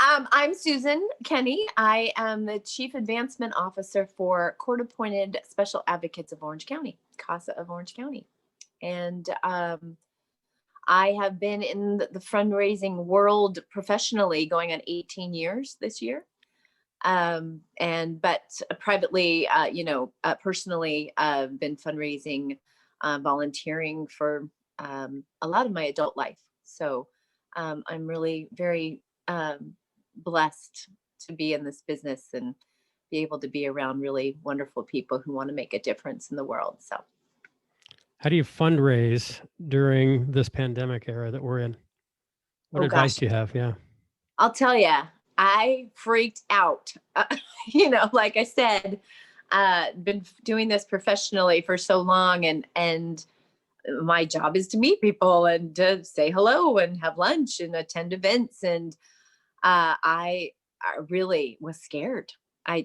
I'm Susan Kenny. I am the Chief Advancement Officer for Court Appointed Special Advocates of Orange County, CASA of Orange County. And I have been in the fundraising world professionally going on 18 years this year. But privately, personally, I've been fundraising, volunteering for a lot of my adult life. So I'm really very blessed to be in this business and be able to be around really wonderful people who want to make a difference in the world. So, how do you fundraise during this pandemic era that we're in? What oh advice gosh, do you have? Yeah. I'll tell you, I freaked out. Like I said, been doing this professionally for so long, and my job is to meet people and to say hello and have lunch and attend events. And I really was scared. I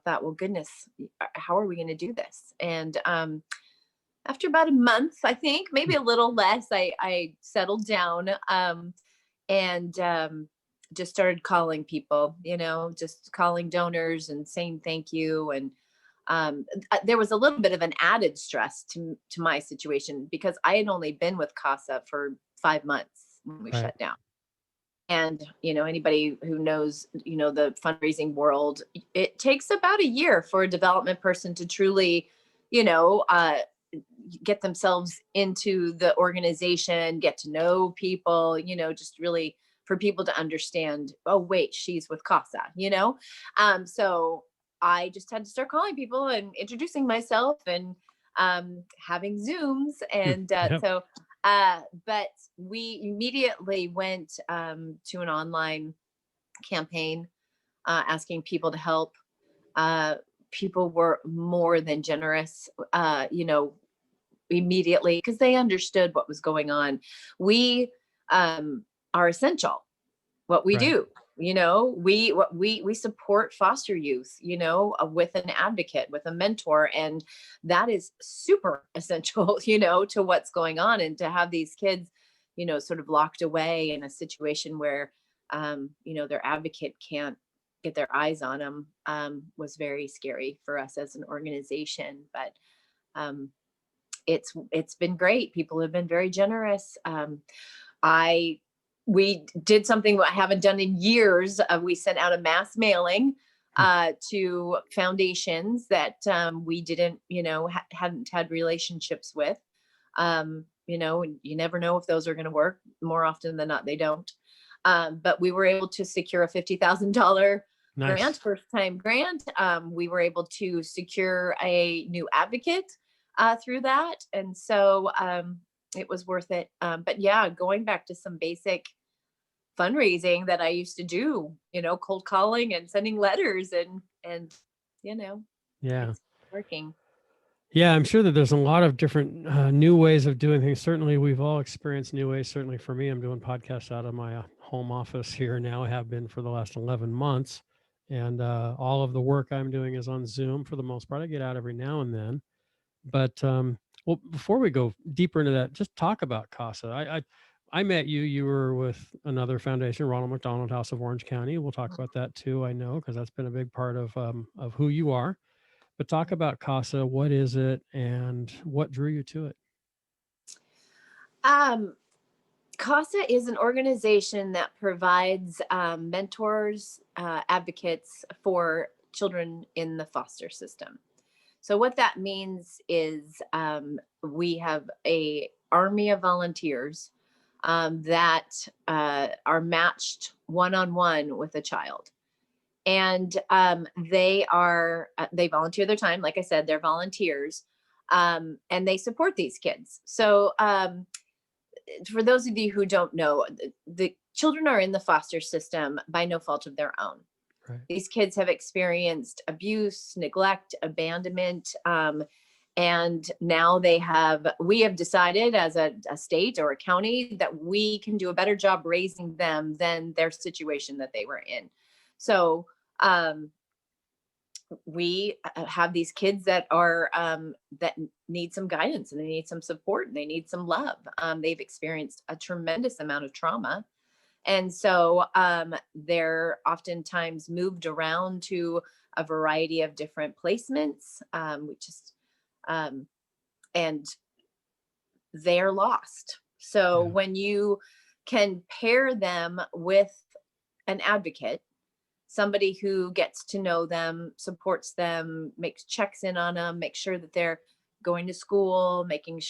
thought, well, goodness, how are we going to do this? And after about a month, I think, maybe a little less, I settled down and just started calling people, just calling donors and saying thank you. And there was a little bit of an added stress to my situation because I had only been with CASA for 5 months when we Right. shut down. And, anybody who knows, the fundraising world, it takes about a year for a development person to truly, get themselves into the organization, get to know people, just really for people to understand, oh, wait, she's with CASA. So I just had to start calling people and introducing myself and having Zooms. And Yep. but we immediately went to an online campaign asking people to help. People were more than generous, immediately because they understood what was going on. We are essential. What we Right. do, we support foster youth, with an advocate, with a mentor, and that is super essential, to what's going on. And to have these kids, sort of locked away in a situation where, their advocate can't get their eyes on them, was very scary for us as an organization. But it's been great. People have been very generous. We did something I haven't done in years. We sent out a mass mailing to foundations that we didn't, hadn't had relationships with. You never know if those are going to work. More often than not, they don't. But we were able to secure a $50,000 Nice. grant, first time grant. We were able to secure a new advocate through that. And so it was worth it. But yeah, going back to some basic fundraising that I used to do, cold calling and sending letters and Yeah. it's working. Yeah, I'm sure that there's a lot of different new ways of doing things. Certainly, we've all experienced new ways. Certainly for me, I'm doing podcasts out of my home office here now. I have been for the last 11 months. And all of the work I'm doing is on Zoom for the most part. I get out every now and then. But well, before we go deeper into that, just talk about CASA. I met you. You were with another foundation, Ronald McDonald House of Orange County. We'll talk about that too. I know because that's been a big part of who you are. But talk about CASA. What is it, and what drew you to it? CASA is an organization that provides mentors, advocates for children in the foster system. So what that means is we have a army of volunteers that are matched one-on-one with a child. And they volunteer their time. Like I said, they're volunteers, and they support these kids. So for those of you who don't know, the children are in the foster system by no fault of their own. Right. These kids have experienced abuse, neglect, abandonment, and now we have decided as a state or a county that we can do a better job raising them than their situation that they were in. So we have these kids that are that need some guidance, and they need some support, and they need some love. They've experienced a tremendous amount of trauma, And so they're oftentimes moved around to a variety of different placements, and they're lost. So Yeah. when you can pair them with an advocate, somebody who gets to know them, supports them, makes checks in on them, makes sure that they're going to school, making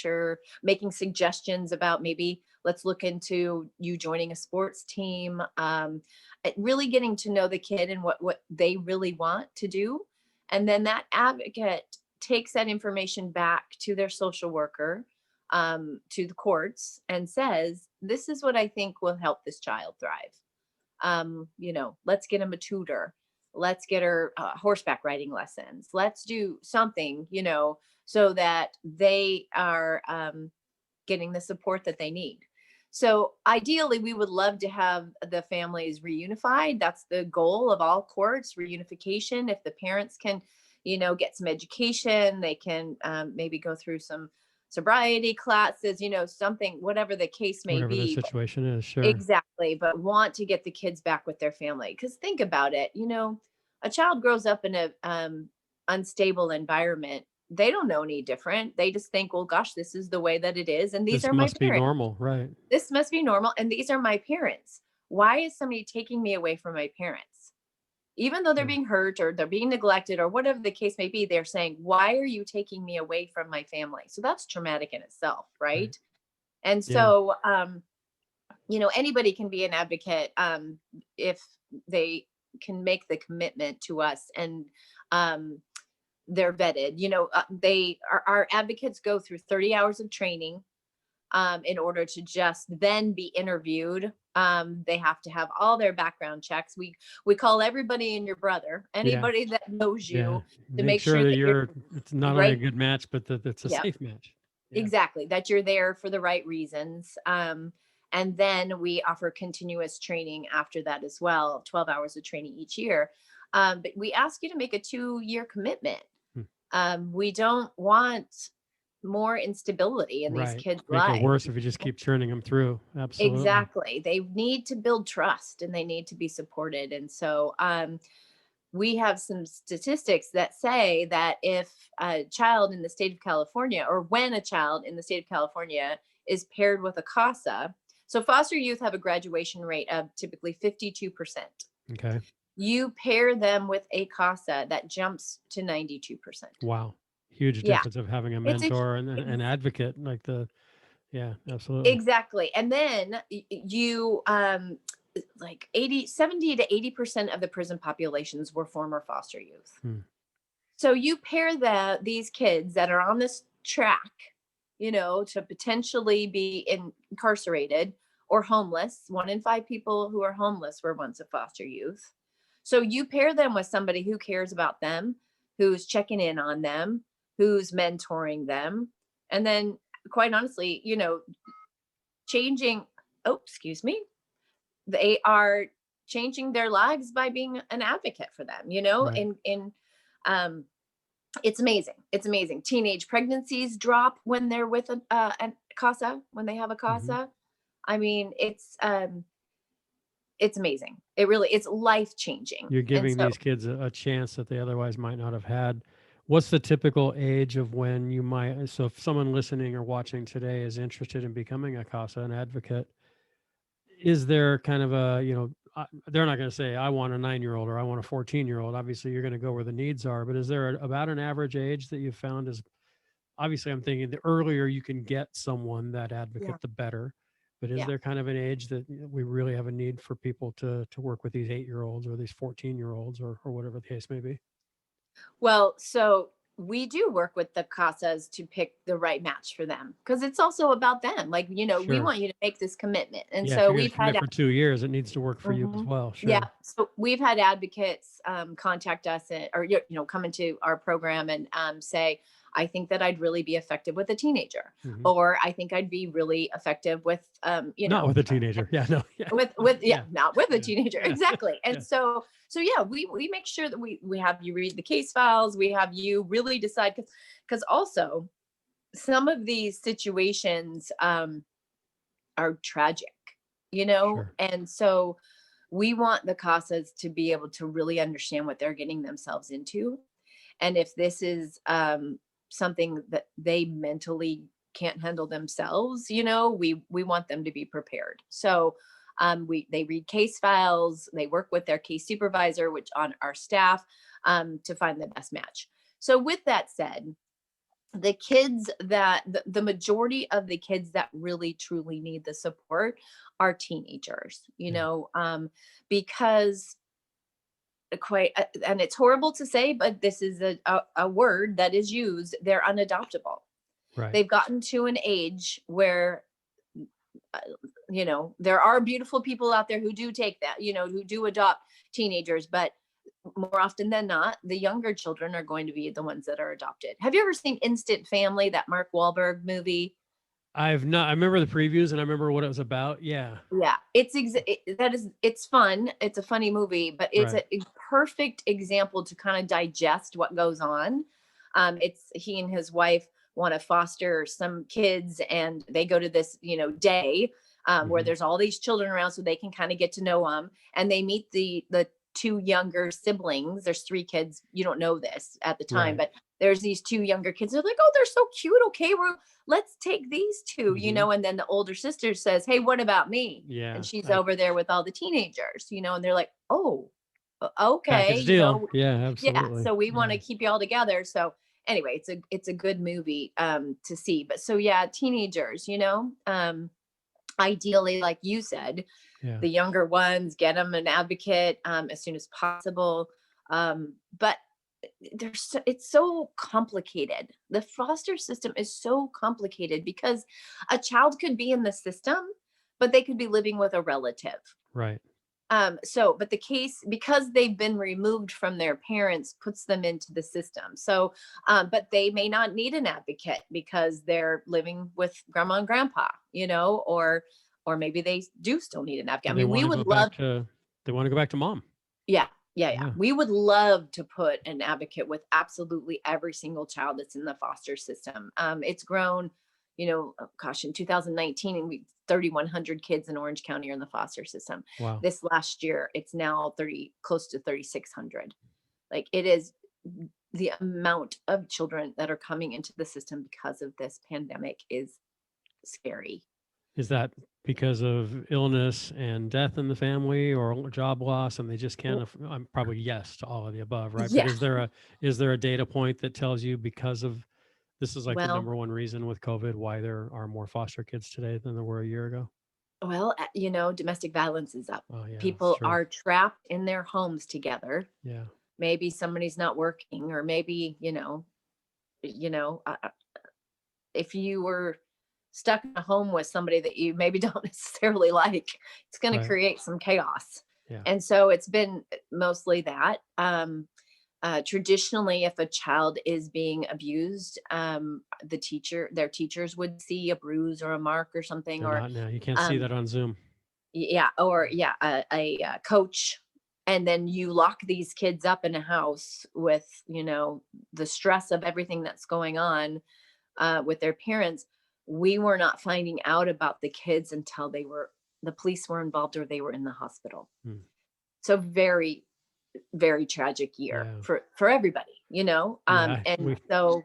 suggestions about maybe let's look into you joining a sports team, really getting to know the kid and what they really want to do. And then that advocate takes that information back to their social worker, to the courts, and says, this is what I think will help this child thrive. Let's get him a tutor. Let's get her horseback riding lessons. Let's do something, so that they are getting the support that they need. So ideally, we would love to have the families reunified. That's the goal of all courts, reunification. If the parents can, get some education, they can maybe go through some sobriety classes, something, whatever the case may Whatever the be. situation is, sure. Exactly, but want to get the kids back with their family. Because think about it, a child grows up in a unstable environment. They don't know any different. They just think, well, gosh, this is the way that it is, and these This are my must be parents. normal, right? This must be normal, and these are my parents. Why is somebody taking me away from my parents? Even though they're being hurt or they're being neglected or whatever the case may be, they're saying, why are you taking me away from my family? So that's traumatic in itself, right? And so, anybody can be an advocate if they can make the commitment to us, and they're vetted. Our advocates go through 30 hours of training in order to just then be interviewed. They have to have all their background checks. We call everybody and your brother, anybody that knows you, to Make sure that it's not only a right. good match, but that it's a Yep. safe match. Exactly, that you're there for the right reasons. And then we offer continuous training after that as well, 12 hours of training each year. But we ask you to make a 2-year commitment. We don't want more instability in these Right. kids' Make it lives. worse if you just keep churning them through. Absolutely. Exactly. They need to build trust and they need to be supported. And so we have some statistics that say that if a child in the state of California, or when a child in the state of California is paired with a CASA, so foster youth have a graduation rate of typically 52%. Okay. You pair them with a CASA, that jumps to 92%. Wow. Huge Yeah. difference of having a It's mentor and an advocate absolutely. exactly. And then you like 70 to 80% of the prison populations were former foster youth. So you pair these kids that are on this track, to potentially be incarcerated or homeless. 1 in 5 people who are homeless were once a foster youth. So you pair them with somebody who cares about them, who's checking in on them, who's mentoring them. And then quite honestly, they are changing their lives by being an advocate for them, Right. um, it's amazing. Teenage pregnancies drop when they're with a CASA, when they have a CASA. I mean, it's amazing. It's life changing. You're And giving so, these kids a chance that they otherwise might not have had. What's the typical age of when you might, so if someone listening or watching today is interested in becoming a CASA, an advocate, is there kind of they're not going to say, I want a 9-year-old or I want a 14-year-old. Obviously, you're going to go where the needs are, but is there about an average age that you've found is, obviously, I'm thinking the earlier you can get someone, that advocate, the better. But is there kind of an age that we really have a need for people to work with these 8-year-olds or these 14-year-olds or whatever the case may be? well, so we do work with the CASAs to pick the right match for them, because it's also about them. Like, we Sure. want you to make this commitment. And Yeah, if so you're going we've to commit had for 2 years, it needs to work for you as well. Yeah. Sure. So we've had advocates contact us or, come into our program and say, I think that I'd really be effective with a teenager, or I think I'd be really effective with, Not with a teenager. Yeah, no. Yeah. not with a teenager. Yeah. Exactly. And so yeah, we make sure that we have you read the case files. We have you really decide, because also some of these situations are tragic. Sure. And so we want the CASAs to be able to really understand what they're getting themselves into. And if this is something that they mentally can't handle themselves, we want them to be prepared. So they read case files, they work with their case supervisor, which on our staff, to find the best match. So with that said, the kids that the majority of the kids that really truly need the support are teenagers, because and it's horrible to say, but this is a word that is used, they're unadoptable. Right. They've gotten to an age where there are beautiful people out there who do take that, who do adopt teenagers, but more often than not, the younger children are going to be the ones that are adopted. Have you ever seen Instant Family, that Mark Wahlberg movie? I've not. I remember the previews and I remember what it was about. Yeah. Yeah, it's fun. It's a funny movie, but it's Right. a perfect example to kind of digest what goes on. It's he and his wife want to foster some kids, and they go to this, day where Mhm. there's all these children around, so they can kind of get to know them, and they meet the two younger siblings. There's three kids. You don't know this at the time, Right. but there's these two younger kids. They're like, oh, they're so cute. Okay, let's take these two, Mhm. and then the older sister says, hey, what about me? Yeah. And she's over there with all the teenagers, and they're like, oh, okay, Package deal. Yeah, yeah. absolutely. So we want Yeah. to keep you all together. So anyway, it's a good movie to see. But so yeah, teenagers, ideally, like you said, Yeah. the younger ones, get them an advocate as soon as possible. But it's so complicated. The foster system is so complicated because a child could be in the system, but they could be living with a relative. Right. But the case, because they've been removed from their parents, puts them into the system. So, but they may not need an advocate because they're living with grandma and grandpa, or maybe they do still need an advocate. Or I they mean, want to go back to mom. yeah, yeah, yeah. Yeah. We would love to put an advocate with absolutely every single child that's in the foster system. It's grown, gosh, in 2019, and 3,100 kids in Orange County are in the foster system. Wow. This last year, it's now close to 3,600. Like, it is the amount of children that are coming into the system because of this pandemic is scary. Is that because of illness and death in the family or job loss and they just can't I'm probably yes to all of the above, right? But Yeah. is there a data point that tells you because of this is like the Well, number one reason with COVID why there are more foster kids today than there were a year ago? domestic violence is up. Oh yeah, it's People true. are trapped in their homes together. Yeah. Maybe somebody's not working, or maybe, if you were stuck in a home with somebody that you maybe don't necessarily like, it's going to Right. create some chaos. Yeah. And so it's been mostly that. Traditionally, if a child is being abused, their teachers would see a bruise or a mark or something, They're or not now. You can't see um, that on Zoom. a coach. And then you lock these kids up in a house with, the stress of everything that's going on with their parents. We were not finding out about the kids until the police were involved or they were in the hospital. Hmm. So very, very tragic year Yeah. for everybody, Yeah. and so,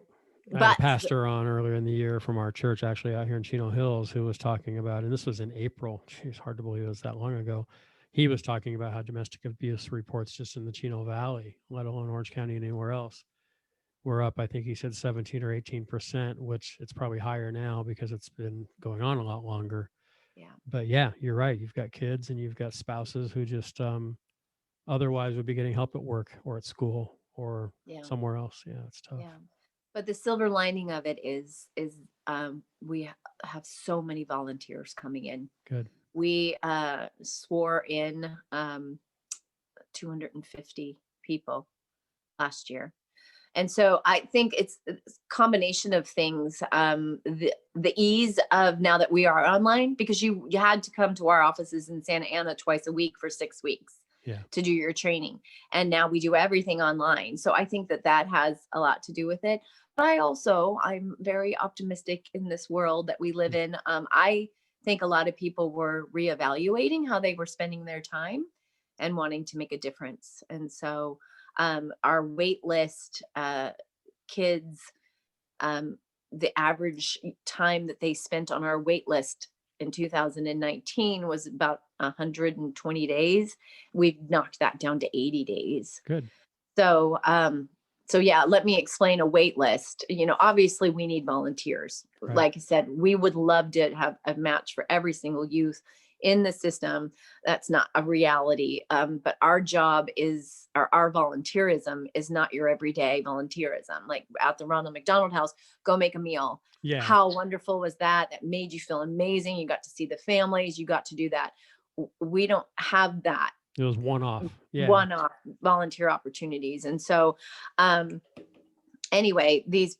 I had a but pastor on earlier in the year from our church, actually out here in Chino Hills, who was talking about, and this was in April. It's hard to believe it was that long ago. He was talking about how domestic abuse reports just in the Chino Valley, let alone Orange County and anywhere else, were up. I think he said 17 or 18%, which it's probably higher now because it's been going on a lot longer. yeah, But yeah, you're right. You've got kids and you've got spouses who just otherwise would be getting help at work or at school or yeah, somewhere else. Yeah, it's tough. yeah. But the silver lining of it is we have so many volunteers coming in. Good. We swore in 250 people last year. And so I think it's a combination of things. The ease of now that we are online, because you had to come to our offices in Santa Ana twice a week for 6 weeks Yeah. to do your training. And now we do everything online. So I think that has a lot to do with it. But I'm very optimistic in this world that we live in. I think a lot of people were reevaluating how they were spending their time and wanting to make a difference. And so our wait list kids, the average time that they spent on our wait list in 2019 was about 120 days. We've knocked that down to 80 days. Good. So, so yeah, let me explain a wait list. You know, obviously we need volunteers. Right. Like I said, we would love to have a match for every single youth in the system. That's not a reality. But our job is, our volunteerism is not your everyday volunteerism. Like at the Ronald McDonald House, go make a meal. Yeah. How wonderful was that? That made you feel amazing. You got to see the families. You got to do that. We don't have that. It was one-off. Yeah. One-off volunteer opportunities. And so anyway, these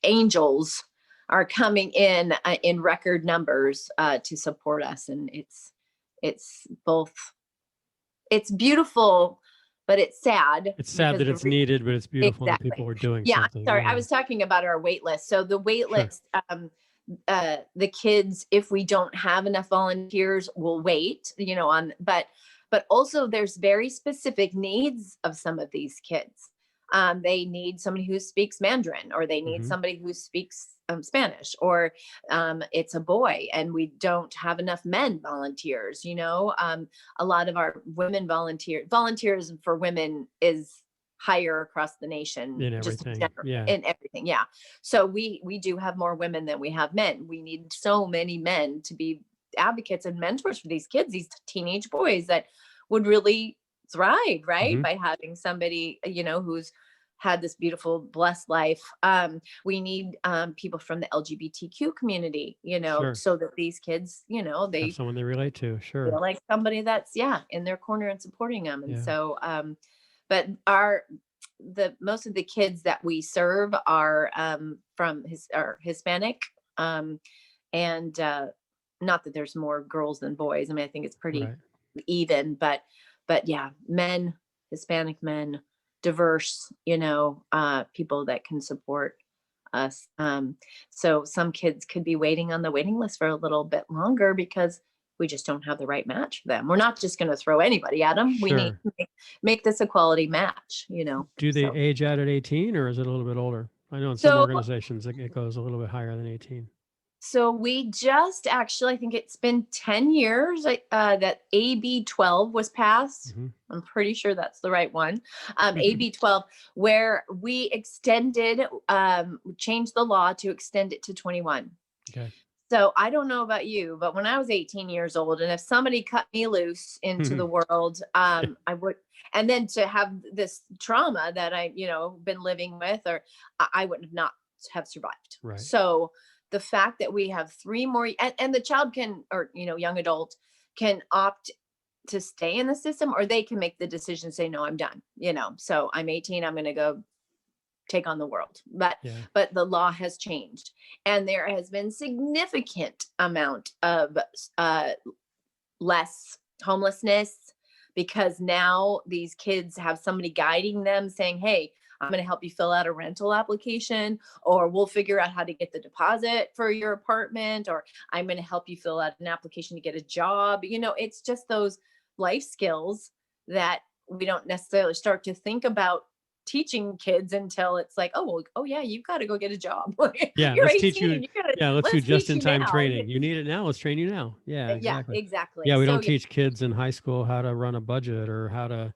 angels are coming in record numbers to support us. And it's both, it's beautiful, but it's sad. It's sad that it's needed, but it's beautiful that Exactly. people are doing Yeah, something. sorry, Yeah. I was talking about our wait list. So the wait Sure. list, the kids, if we don't have enough volunteers, will wait, you know, on, but also there's very specific needs of some of these kids. They need somebody who speaks Mandarin, or they need somebody who speaks Spanish, or it's a boy and we don't have enough men volunteers. You know, a lot of our women volunteers for women is higher across the nation In everything. Yeah. in everything. Yeah. So we do have more women than we have men. We need so many men to be advocates and mentors for these kids, these teenage boys that would really thrive, right? By having somebody, you know, who's had this beautiful, blessed life. We need people from the LGBTQ community, you know, Sure. so that these kids, you know, they have someone they relate to. Sure. feel like somebody that's in their corner and supporting them. And Yeah. so, but most of the kids that we serve are from Hispanic, and not that there's more girls than boys. I mean, I think it's pretty Right. even, but yeah, men, Hispanic men, diverse, you know, people that can support us. So some kids could be waiting on the waiting list for a little bit longer because we just don't have the right match for them. We're not just going to throw anybody at them. We need Sure. to make this a quality match, you know. Do they So- age out at 18, or is it a little bit older? I know in some organizations it goes a little bit higher than 18. So we just actually, I think it's been 10 years that AB 12 was passed. I'm pretty sure that's the right one. AB 12, where we extended, changed the law to extend it to 21. Okay. So I don't know about you, but when I was 18 years old, and if somebody cut me loose into the world, I would, and then to have this trauma that I, you know, been living with, or I would not have survived. Right. So the fact that we have 3 more, and the child can, or, you know, young adult can opt to stay in the system, or they can make the decision, say, no, I'm done, you know, so I'm 18, I'm going to go take on the world. But the law has changed, and there has been significant amount of less homelessness, because now these kids have somebody guiding them, saying, hey, I'm going to help you fill out a rental application, or we'll figure out how to get the deposit for your apartment, or I'm going to help you fill out an application to get a job. You know, it's just those life skills that we don't necessarily start to think about teaching kids until it's like, oh yeah, you've got to go get a job. Yeah, You're let's 18, teach you. Let's do just-in-time training. You need it now. Let's train you now. Yeah, exactly. Yeah, exactly. Yeah, we don't teach kids in high school how to run a budget or how to,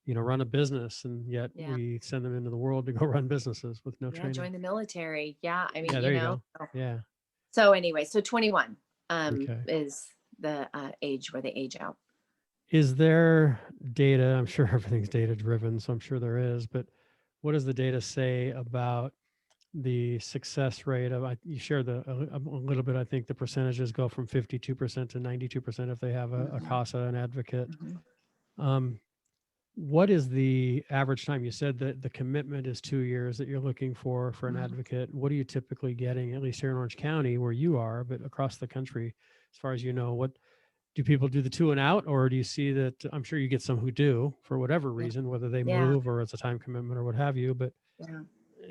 you know, run a business, and yet we send them into the world to go run businesses with no training. Join the military. Yeah, I mean, there you know. Go. Yeah. So anyway, so 21 is the age where they age out. Is there data? I'm sure everything's data driven, so I'm sure there is, but what does the data say about the success rate of, you shared a little bit, I think the percentages go from 52% to 92% if they have a CASA, an advocate. What is the average time? You said that the commitment is 2 years that you're looking for an advocate. What are you typically getting, at least here in Orange County where you are, but across the country, as far as you know? What do people do, the 2 and out, or do you see that? I'm sure you get some who do for whatever reason, whether they move or it's a time commitment or what have you, but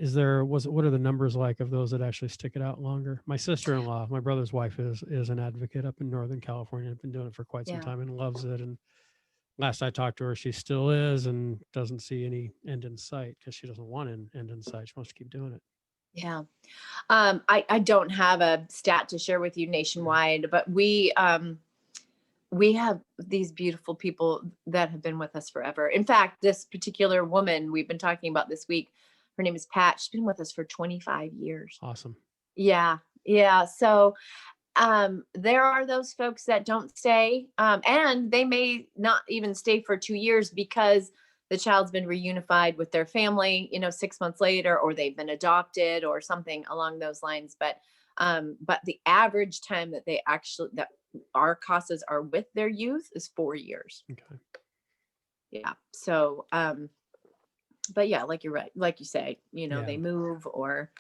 what are the numbers like of those that actually stick it out longer? My sister-in-law, my brother's wife is an advocate up in Northern California. Been doing it for quite some Yeah. time and loves it. And last I talked to her, she still is and doesn't see any end in sight because she doesn't want an end in sight. She wants to keep doing it. Yeah. I don't have a stat to share with you nationwide, but we have these beautiful people that have been with us forever. In fact, this particular woman we've been talking about this week, her name is Pat. She's been with us for 25 years. Awesome. Yeah. Yeah. So there are those folks that don't stay, and they may not even stay for 2 years because the child's been reunified with their family, 6 months later, or they've been adopted or something along those lines. But the average time that our CASAs are with their youth is 4 years. Okay. Yeah. So, but yeah, like you're right. Like you say, Yeah. they move or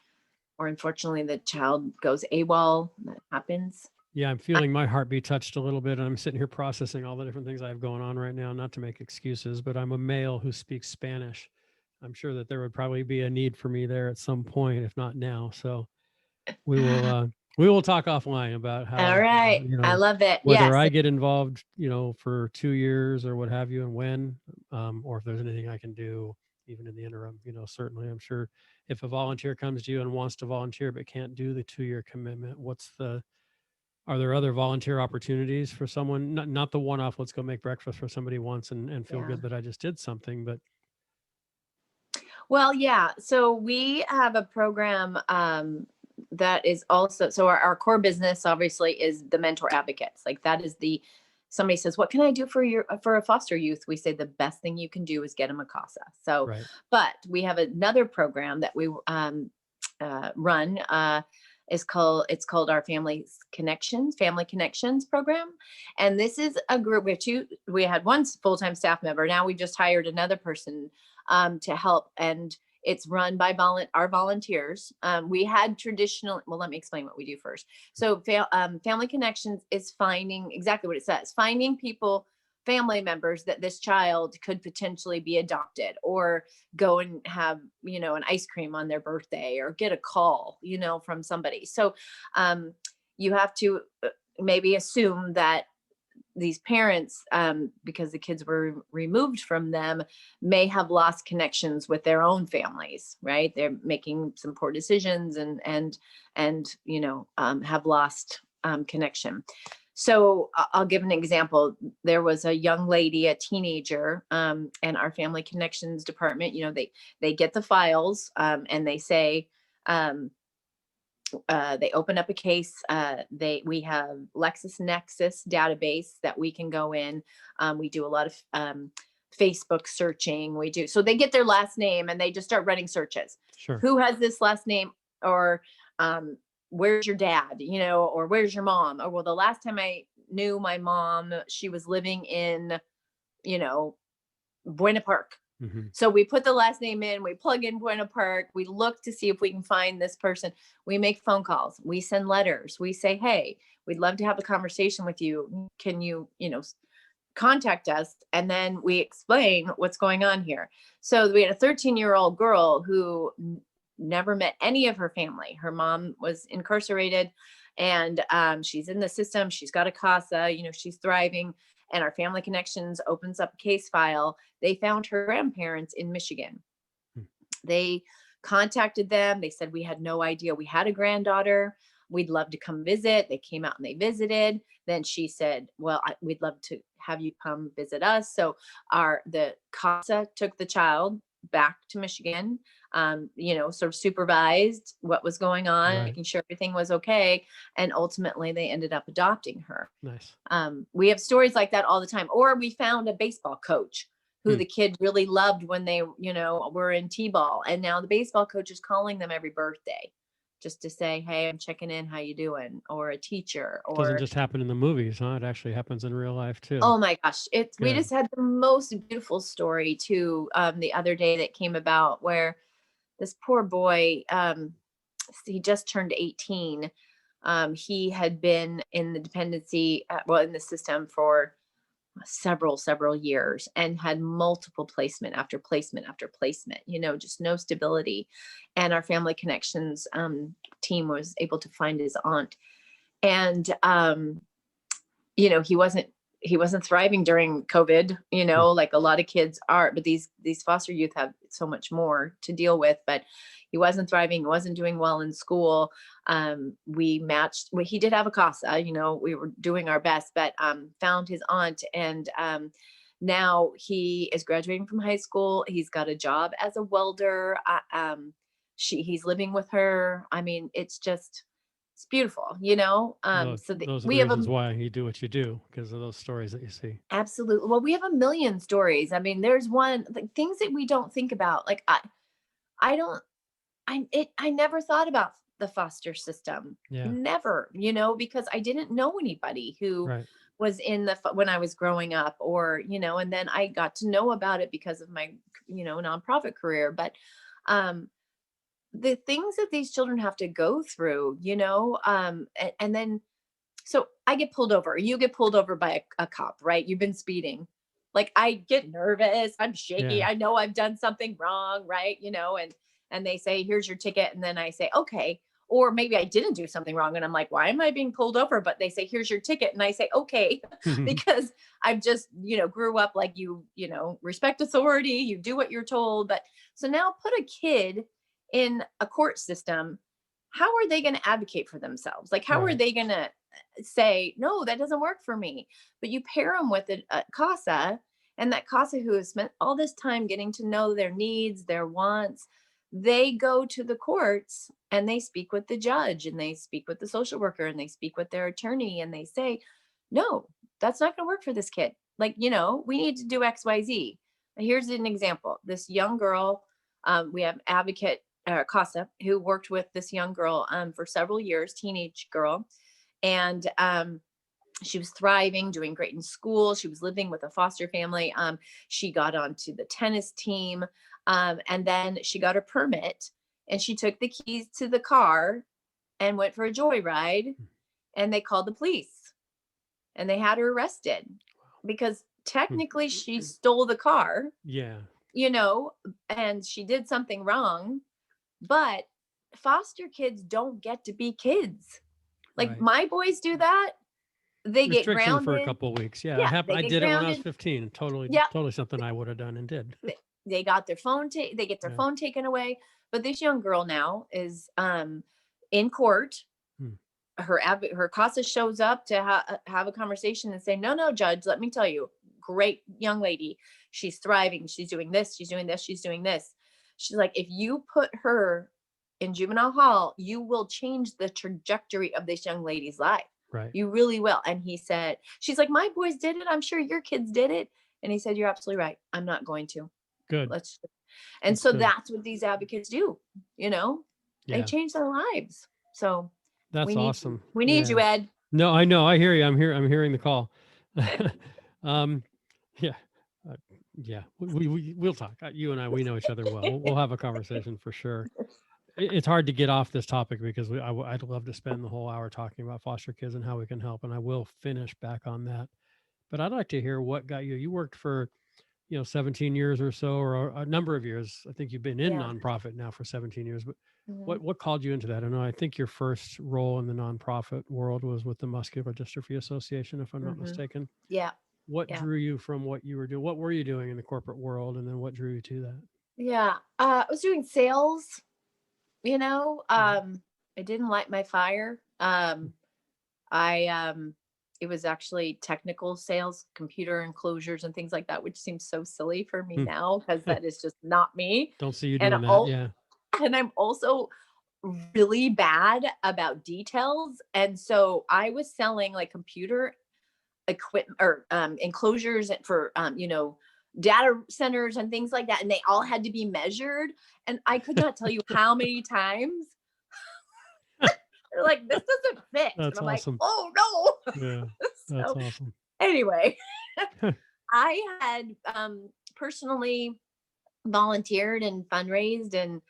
unfortunately the child goes AWOL. That happens. Yeah, I'm feeling my heartbeat touched a little bit. And I'm sitting here processing all the different things I have going on right now, not to make excuses, but I'm a male who speaks Spanish. I'm sure that there would probably be a need for me there at some point, if not now. So we will talk offline about how, All right. I love it. whether Yes. I get involved, for 2 years or what have you, and when, or if there's anything I can do even in the interim, certainly I'm sure if a volunteer comes to you and wants to volunteer, but can't do the 2-year commitment, are there other volunteer opportunities for someone? Not the one-off, let's go make breakfast for somebody once and feel good that I just did something, but. Well, yeah. So we have a program that is also, so our core business obviously is the mentor advocates. Like that is somebody says, what can I do for a foster youth? We say the best thing you can do is get them a CASA. So, Right. But we have another program that we run. It's called our Family Connections program. And this is a group. We had one full-time staff member. Now we just hired another person to help. And it's run by our volunteers. We had well, let me explain what we do first. So Family Connections is finding exactly what it says, finding family members that this child could potentially be adopted or go and have, an ice cream on their birthday or get a call, from somebody. So you have to maybe assume that these parents, because the kids were removed from them, may have lost connections with their own families, right? They're making some poor decisions and have lost connection. So I'll give an example. There was a young lady, a teenager, and our Family Connections department, they get the files and they say, they open up a case. We have LexisNexis database that we can go in. We do a lot of Facebook searching. So they get their last name and they just start running searches. Sure. Who has this last name? Or where's your dad? Or where's your mom? Or well, the last time I knew my mom, she was living in, Buena Park. Mm-hmm. So we put the last name in, we plug in Buena Park, we look to see if we can find this person. We make phone calls, we send letters, we say, hey, we'd love to have a conversation with you. Can you, contact us? And then we explain what's going on here. So we had a 13-year-old girl who never met any of her family. Her mom was incarcerated and she's in the system. She's got a CASA, she's thriving. And our Family Connections opens up a case file. They found her grandparents in Michigan. They contacted them. They said, we had no idea we had a granddaughter. We'd love to come visit. They came out and they visited. Then she said, well, we'd love to have you come visit us. So the CASA took the child back to Michigan, sort of supervised what was going on, right, making sure everything was okay. And ultimately they ended up adopting her. Nice. We have stories like that all the time. Or we found a baseball coach who the kid really loved when they, were in T-ball. And now the baseball coach is calling them every birthday just to say, hey, I'm checking in, how you doing? Or a teacher. Or doesn't just happen in the movies, huh? It actually happens in real life too. Oh my gosh. We just had the most beautiful story too the other day that came about where this poor boy, he just turned 18. He had been in the dependency, in the system for, several years, and had multiple placement after placement after placement, just no stability. And our family connections team was able to find his aunt. And he wasn't thriving during COVID, like a lot of kids are, but these foster youth have so much more to deal with. But he wasn't thriving, wasn't doing well in school. He did have a CASA, we were doing our best, but found his aunt. And now he is graduating from high school. He's got a job as a welder. He's living with her. I mean, it's beautiful, so those are we the have reasons why you do what you do, because of those stories that you see. absolutely. Well, we have a million stories. I mean, there's things that we don't think about. Like I never thought about the foster system. Yeah. Never, because I didn't know anybody who Right. was when I was growing up, or, and then I got to know about it because of my, nonprofit career. But, the things that these children have to go through, and then, so I get pulled over, you get pulled over by a cop, right? You've been speeding. Like, I get nervous, I'm shaky. Yeah. I know I've done something wrong, right? And they say, here's your ticket. And then I say, okay. Or maybe I didn't do something wrong. And I'm like, why am I being pulled over? But they say, here's your ticket. And I say, okay, because I've just, grew up like respect authority, you do what you're told. But so now put a kid in a court system. How are they going to advocate for themselves? Like, how are they going to say, no, that doesn't work for me? But you pair them with a CASA, and that CASA who has spent all this time getting to know their needs, their wants, they go to the courts and they speak with the judge, and they speak with the social worker, and they speak with their attorney, and they say, no, that's not going to work for this kid. Like, we need to do XYZ. Here's an example. This young girl, we have advocate CASA who worked with this young girl for several years, teenage girl. And she was thriving, doing great in school. She was living with a foster family. She got onto the tennis team. And then she got her permit, and she took the keys to the car and went for a joyride, and they called the police, and they had her arrested because technically she stole the car. Yeah. And she did something wrong, but foster kids don't get to be kids. Like, Right. My boys do that. They get grounded for a couple of weeks. Yeah. I did it when I was 15. Totally something I would have done and did. They got their phone. They get their phone taken away. But this young girl now is in court. Her CASA shows up to have a conversation and say, no, judge, let me tell you, great young lady. She's thriving. She's doing this. She's doing this. She's doing this. She's like, if you put her in juvenile hall, you will change the trajectory of this young lady's life. Right. You really will. And he said, she's like, my boys did it. I'm sure your kids did it. And he said, you're absolutely right. I'm not going to. Good. That's what these advocates do. They change their lives. So that's awesome. We need you, Ed. No, I know. I hear you. I'm hearing the call. Yeah. Yeah. We'll talk. You and I, we know each other well. We'll have a conversation for sure. It's hard to get off this topic because I'd love to spend the whole hour talking about foster kids and how we can help. And I will finish back on that. But I'd like to hear what got you. You worked for 17 years or so, or a number of years. I think you've been in nonprofit now for 17 years, but what called you into that? I think your first role in the nonprofit world was with the Muscular Dystrophy Association, if I'm not mistaken. Yeah. What drew you from what you were doing? What were you doing in the corporate world? And then what drew you to that? Yeah. I was doing sales, I didn't light my fire. It was actually technical sales, computer enclosures and things like that, which seems so silly for me now because that is just not me. Don't see you doing that. Yeah. And I'm also really bad about details. And so I was selling like computer equipment or enclosures for, data centers and things like that. And they all had to be measured. And I could not tell you how many times they're like, this doesn't fit. That's and I'm awesome. like, oh no. Yeah. That's awesome. Anyway, I had personally volunteered and fundraised, and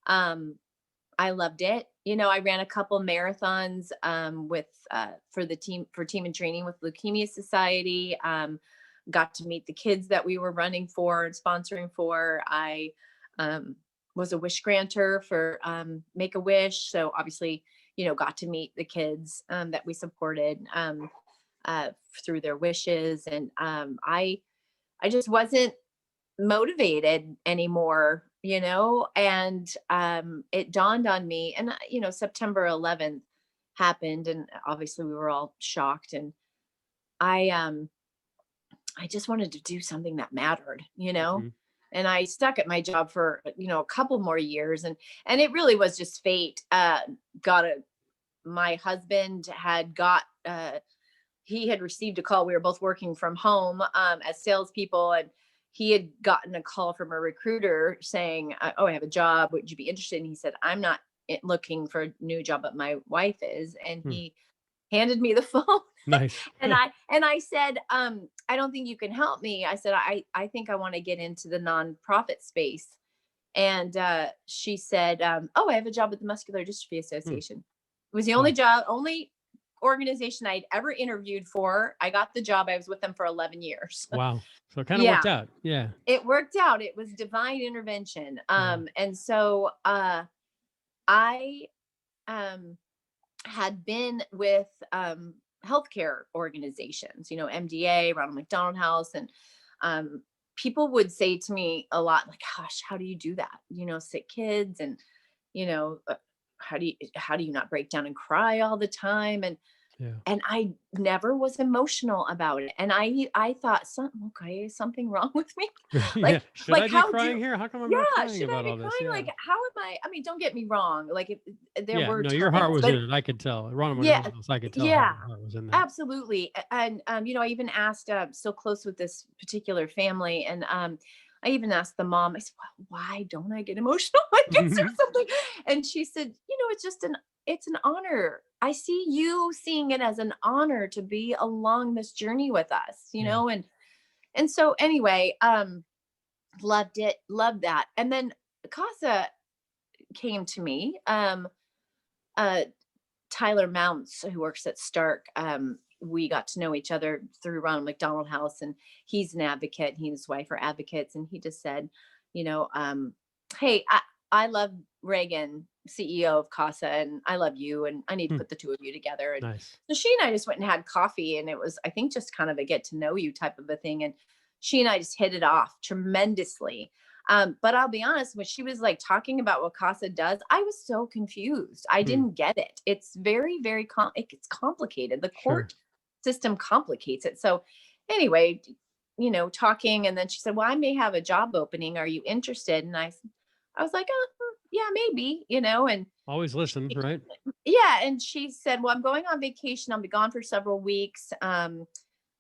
I loved it. I ran a couple marathons for Team in Training with Leukemia Society. got to meet the kids that we were running for and sponsoring for. I was a wish granter for Make-A-Wish. So obviously, got to meet the kids that we supported through their wishes. And I just wasn't motivated anymore, and it dawned on me, and September 11th happened, and obviously we were all shocked, and I just wanted to do something that mattered, Mhm. and I stuck at my job for, a couple more years, and it really was just fate. My husband had he had received a call. We were both working from home as salespeople, and he had gotten a call from a recruiter saying, "Oh, I have a job. Would you be interested?" And he said, "I'm not looking for a new job, but my wife is." And Hmm. he handed me the phone. Nice. And I said, "I don't think you can help me." I said, I think I want to get into the nonprofit space. And she said, "Oh, I have a job at the Muscular Dystrophy Hmm. Association." It was the Wow. only organization I'd ever interviewed for. I got the job. I was with them for 11 years. Wow. So it kind of Yeah, worked out. Yeah. it worked out. It was divine intervention. Yeah. And so I had been with healthcare organizations, MDA, Ronald McDonald House, and people would say to me a lot, like, "Gosh, how do you do that? Sick kids, and you know, uh, how do you not break down and cry all the time?" Yeah. And I never was emotional about it. And I thought, something wrong with me. Yeah. like Should I be how do crying here? How come I'm not yeah, crying should I about be all this? crying? Yeah. Like, how am I mean, don't get me wrong. Like, there Yeah. were No, your heart times, was in but it. I could tell. Ronald yeah, McDonald's, I could tell how yeah, your heart was in that. absolutely. And I even asked, so close with this particular family, and I even asked the mom. I said, "Well, why don't I get emotional? Like, is there something?" And she said, it's an honor. I see you seeing it as an honor to be along this journey with us, Yeah. and so anyway, loved it, loved that. And then CASA came to me. Uh, Tyler Mounts, who works at Stark, we got to know each other through Ronald McDonald House, and he's an advocate. He and his wife are advocates, and he just said, you know, um, "Hey, I love Reagan, CEO of CASA, and I love you, and I need to Hmm. put the two of you together." And Nice. so she and I just went and had coffee, and it was, I think, just kind of a get to know you type of a thing. And she and I just hit it off tremendously. But I'll be honest, when she was like talking about what CASA does, I was so confused. I Hmm. didn't get it. It's very, very it's complicated. The Sure. court system complicates it. So anyway, talking, and then she said, "Well, I may have a job opening. Are you interested?" And I was like, "Yeah, maybe," and Always listen, right? yeah. And she said, "Well, I'm going on vacation. I'll be gone for several weeks.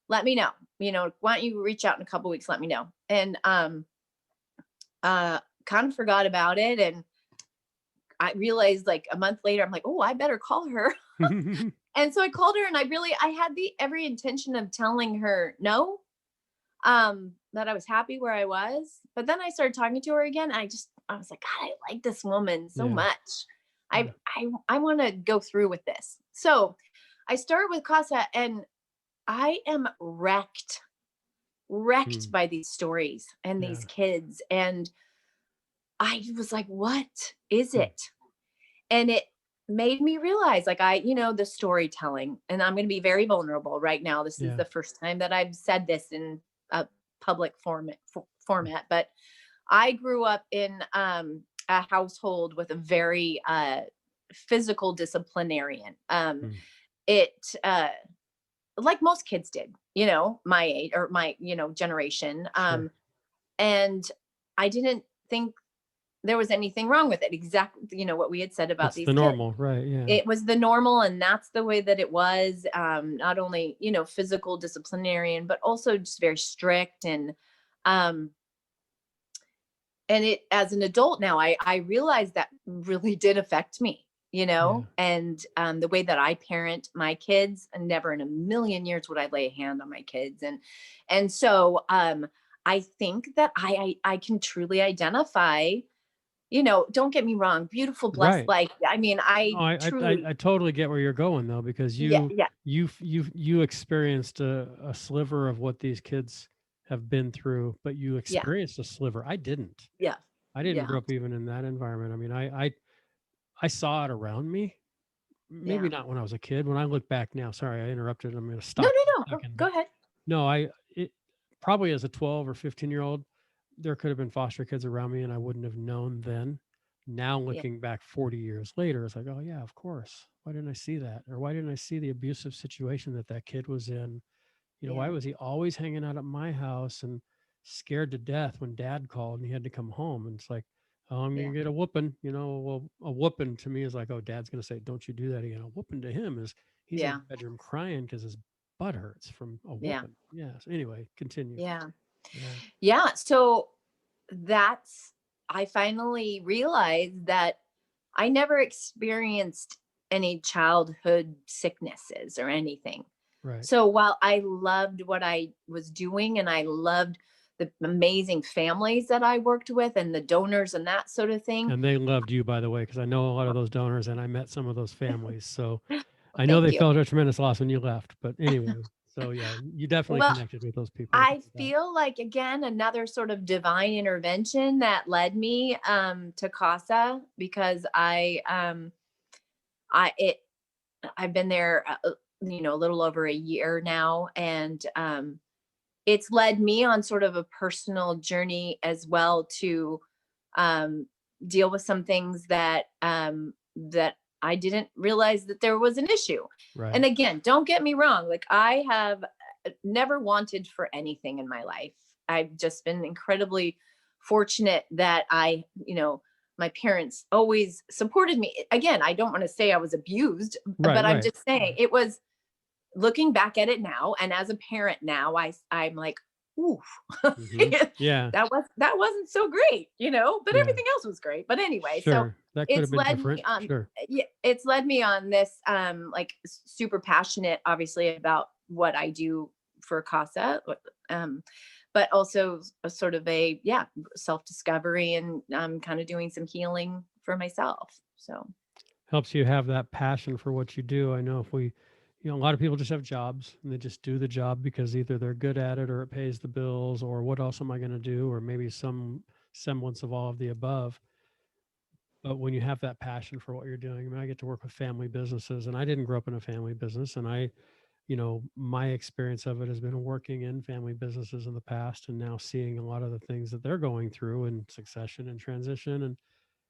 Let me know. Why don't you reach out in a couple weeks? Let me know." And kind of forgot about it. And I realized like a month later, I'm like, "Oh, I better call her." And so I called her, and I had the every intention of telling her no, that I was happy where I was. But then I started talking to her again. And I was like, "God, I like this woman so Yeah. much. Yeah. I want to go through with this." So I started with CASA, and I am wrecked Hmm. by these stories and Yeah. these kids. And I was like, "What is Hmm. it?" And it made me realize, like, the storytelling, and I'm going to be very vulnerable right now. This is Yeah. the first time that I've said this in a public format, but I grew up in a household with a very physical disciplinarian. Hmm. It Like most kids did, my age, or my, generation. Sure. And I didn't think there was anything wrong with it. Exactly, what we had said about It's these the kids. normal, right? Yeah. It was the normal, and that's the way that it was. Not only, physical disciplinarian, but also just very strict. Um, and it, as an adult now, I realized that really did affect me, Yeah. and the way that I parent my kids. And never in a million years would I lay a hand on my kids. And so I think that I can truly identify. Don't get me wrong, beautiful, blessed Right. life. I mean, No, I I truly, totally get where you're going though, because yeah, yeah, you experienced a sliver of what these kids have been through, but you Yeah. experienced a sliver. I didn't. Yeah. I didn't Yeah. grow up even in that environment. I mean, I saw it around me. Maybe Yeah. not when I was a kid. When I look back now, sorry, I interrupted. I'm going to No, stop no, for no. a second, Go but ahead. no, it probably as a 12 or 15-year-old, there could have been foster kids around me and I wouldn't have known then. Now Yeah. looking back 40 years later, it's like, oh yeah, of course. Why didn't I see that? Or why didn't I see the abusive situation that that kid was in? You know, why Yeah. was he always hanging out at my house and scared to death when dad called and he had to come home? And it's like, oh, I'm going Yeah. to get a whooping. You know, well, a whooping to me is like, oh, dad's going to say, don't you do that again. A whooping to him is he's in Yeah. his bedroom crying because his butt hurts from a Yeah. whooping. Yeah. So anyway, continue. Yeah. Yeah. Yeah. So that's, I finally realized that I never experienced any childhood sicknesses or anything. Right. So while I loved what I was doing and I loved the amazing families that I worked with and the donors and that sort of thing, And they loved you, by the way, because I know a lot of those donors and I met some of those families. So well, I know thank they you. felt a tremendous loss when you left. But anyway, so yeah, you definitely Well, connected with those people. I can I see that. feel like again another sort of divine intervention that led me to CASA because I it I've been there a little over a year now, and it's led me on sort of a personal journey as well to um, deal with some things that I didn't realize that there was an issue. And Right. again, don't get me wrong, like I have never wanted for anything in my life. I've just been incredibly fortunate that my parents always supported me. Again, I don't want to say I was abused, Right. but I'm Right. just saying it was looking back at it now and as a parent now, I'm like, ooh, Hmm. Yeah. that wasn't so great, but Yeah. everything else was great. But anyway, so Sure. That could have it's been led me different. on Sure. yeah, it's led me on this like super passionate obviously about what I do for CASA, um but also a sort of a self-discovery and kind of doing some healing for myself. So Helps you have that passion for what you do. I know if we, a lot of people just have jobs and they just do the job because either they're good at it or it pays the bills or what else am I going to do? Or maybe some semblance of all of the above. But when you have that passion for what you're doing, I mean, I get to work with family businesses and I didn't grow up in a family business. And my experience of it has been working in family businesses in the past and now seeing a lot of the things that they're going through in succession and transition. And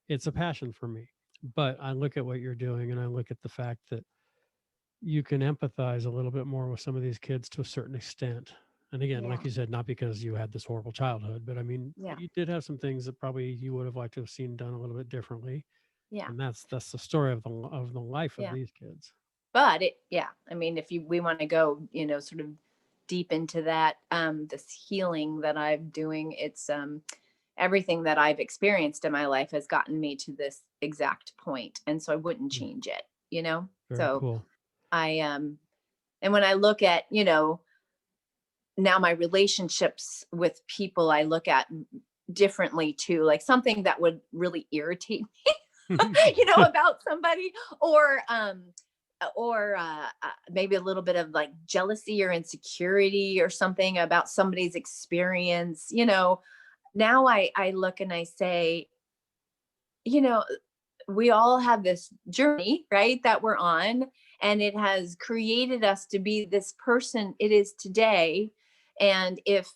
it's a passion for me. But I look at what you're doing and I look at the fact that you can empathize a little bit more with some of these kids to a certain extent. And again, yeah, like you said, not because you had this horrible childhood, but I mean, yeah, you did have some things that probably you would have liked to have seen done a little bit differently. yeah, And that's the story of the life of yeah. these kids. But I mean, if we want to go, sort of deep into that, this healing that I'm doing, it's everything that I've experienced in my life has gotten me to this exact point, and so I wouldn't Mm, change it. very So cool. I and when I look at now my relationships with people, I look at differently too, like something that would really irritate me, about somebody, or maybe a little bit of like jealousy or insecurity or something about somebody's experience. Now I look and I say, you know, we all have this journey, right, that we're on, and it has created us to be this person it is today. And if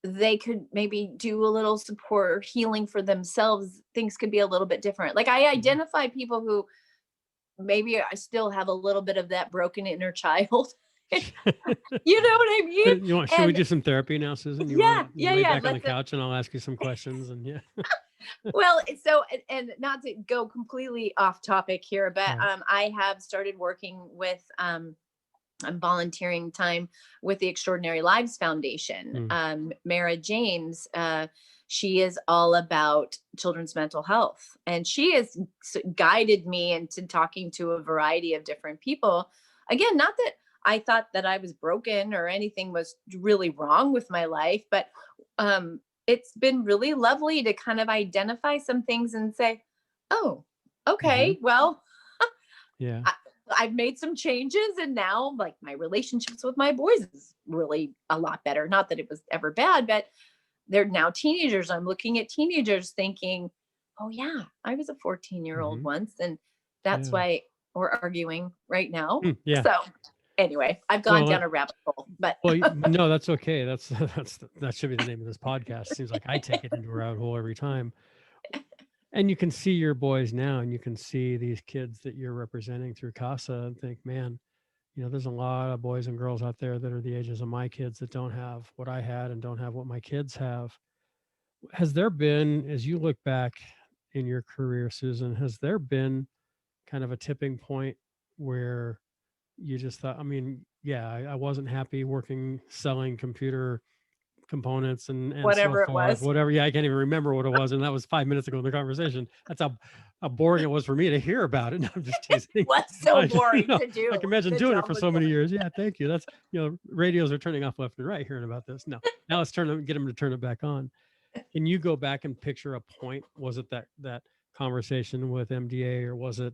they could maybe do a little support or healing for themselves, things could be a little bit different. Like I Mhm. identify people who maybe I still have a little bit of that broken inner child. You know what I mean? Should we And do some therapy now, Susan? yeah, You yeah, lay yeah. back on the couch and I'll ask you some questions and yeah. Well, so and not to go completely off topic here, but Right. I have started working with I'm volunteering time with the Extraordinary Lives Foundation. Mm, Mara James, she is all about children's mental health, and she has guided me into talking to a variety of different people. Again, not that I thought that I was broken or anything was really wrong with my life, but it's been really lovely to kind of identify some things and say, oh, mhm. okay, well, Yeah. I, I've made some changes, and now like my relationships with my boys is really a lot better. Not that it was ever bad, but they're now teenagers. I'm looking at teenagers thinking, oh yeah, I was a 14-year-old once, and that's Yeah. why we're arguing right now. Yeah. So anyway, I've gone down a rabbit hole, but Well, no, that's okay. That should be the name of this podcast. Seems like I take it into a rabbit hole every time. And you can see your boys now, and you can see these kids that you're representing through CASA, and think, man, there's a lot of boys and girls out there that are the ages of my kids that don't have what I had and don't have what my kids have. Has there been, as you look back in your career, Susan, has there been kind of a tipping point where you just thought, I mean, yeah, I wasn't happy working, selling computer components and so whatever it forth, was. whatever. Yeah, I can't even remember what it was. And that was 5 minutes ago in the conversation. That's how boring it was for me to hear about it. No, I'm just teasing. It was so boring to do. I can imagine doing it for so many years. Yeah, thank you. That's, radios are turning off left and right hearing about this. No, now let's get them to turn it back on. Can you go back and picture a point? Was it that conversation with MDA, or was it,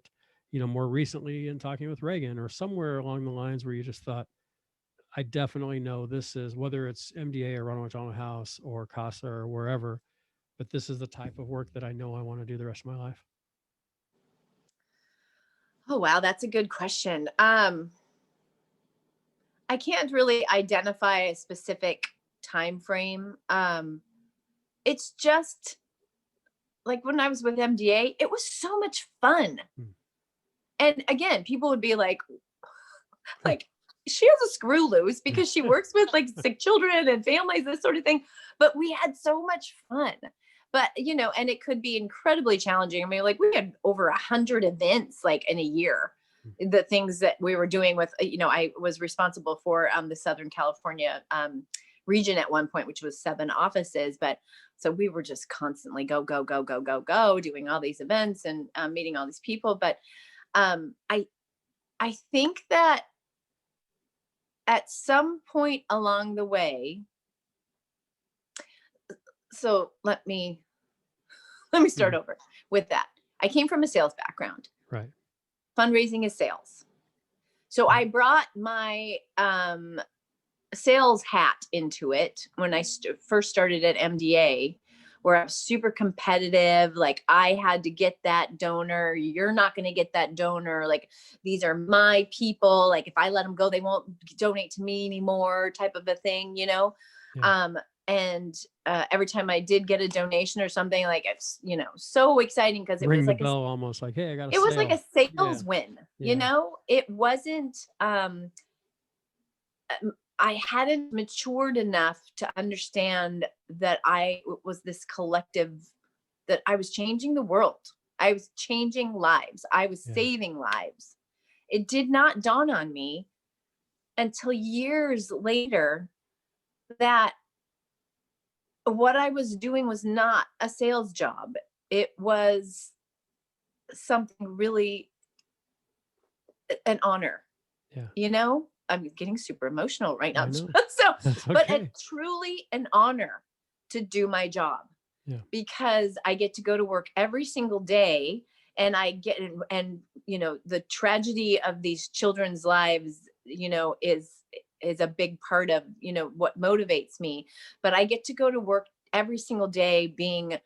more recently in talking with Reagan, or somewhere along the lines where you just thought, I definitely know this is, whether it's MDA or Ronald McDonald House or CASA or wherever, but this is the type of work that I know I want to do the rest of my life? Oh, wow. That's a good question. I can't really identify a specific time frame. It's just like when I was with MDA, it was so much fun. And again, people would be like, she has a screw loose because she works with like sick children and families, this sort of thing. But we had so much fun. But, and it could be incredibly challenging. I mean, like we had over 100 events like in a year. The things that we were doing with, I was responsible for the Southern California region at one point, which was 7 offices. But so we were just constantly go, doing all these events and meeting all these people. But I think that at some point along the way, so let me start over with that. I came from a sales background. Right. Fundraising is sales. So I brought my sales hat into it when I first started at MDA, where I was super competitive. Like I had to get that donor. You're not going to get that donor. Like these are my people. Like if I let them go, they won't donate to me anymore, type of a thing, Yeah. And every time I did get a donation or something, like it's, so exciting because it was like almost like, hey, I got it was like a sales win, It wasn't, I hadn't matured enough to understand that I was this collective, that I was changing the world. I was changing lives. I was saving lives. It did not dawn on me until years later that what I was doing was not a sales job. It was something really an honor, I'm getting super emotional right now. So, but it's truly an honor to do my job because I get to go to work every single day, and I get, and the tragedy of these children's lives, is a big part of, what motivates me. But I get to go to work every single day being,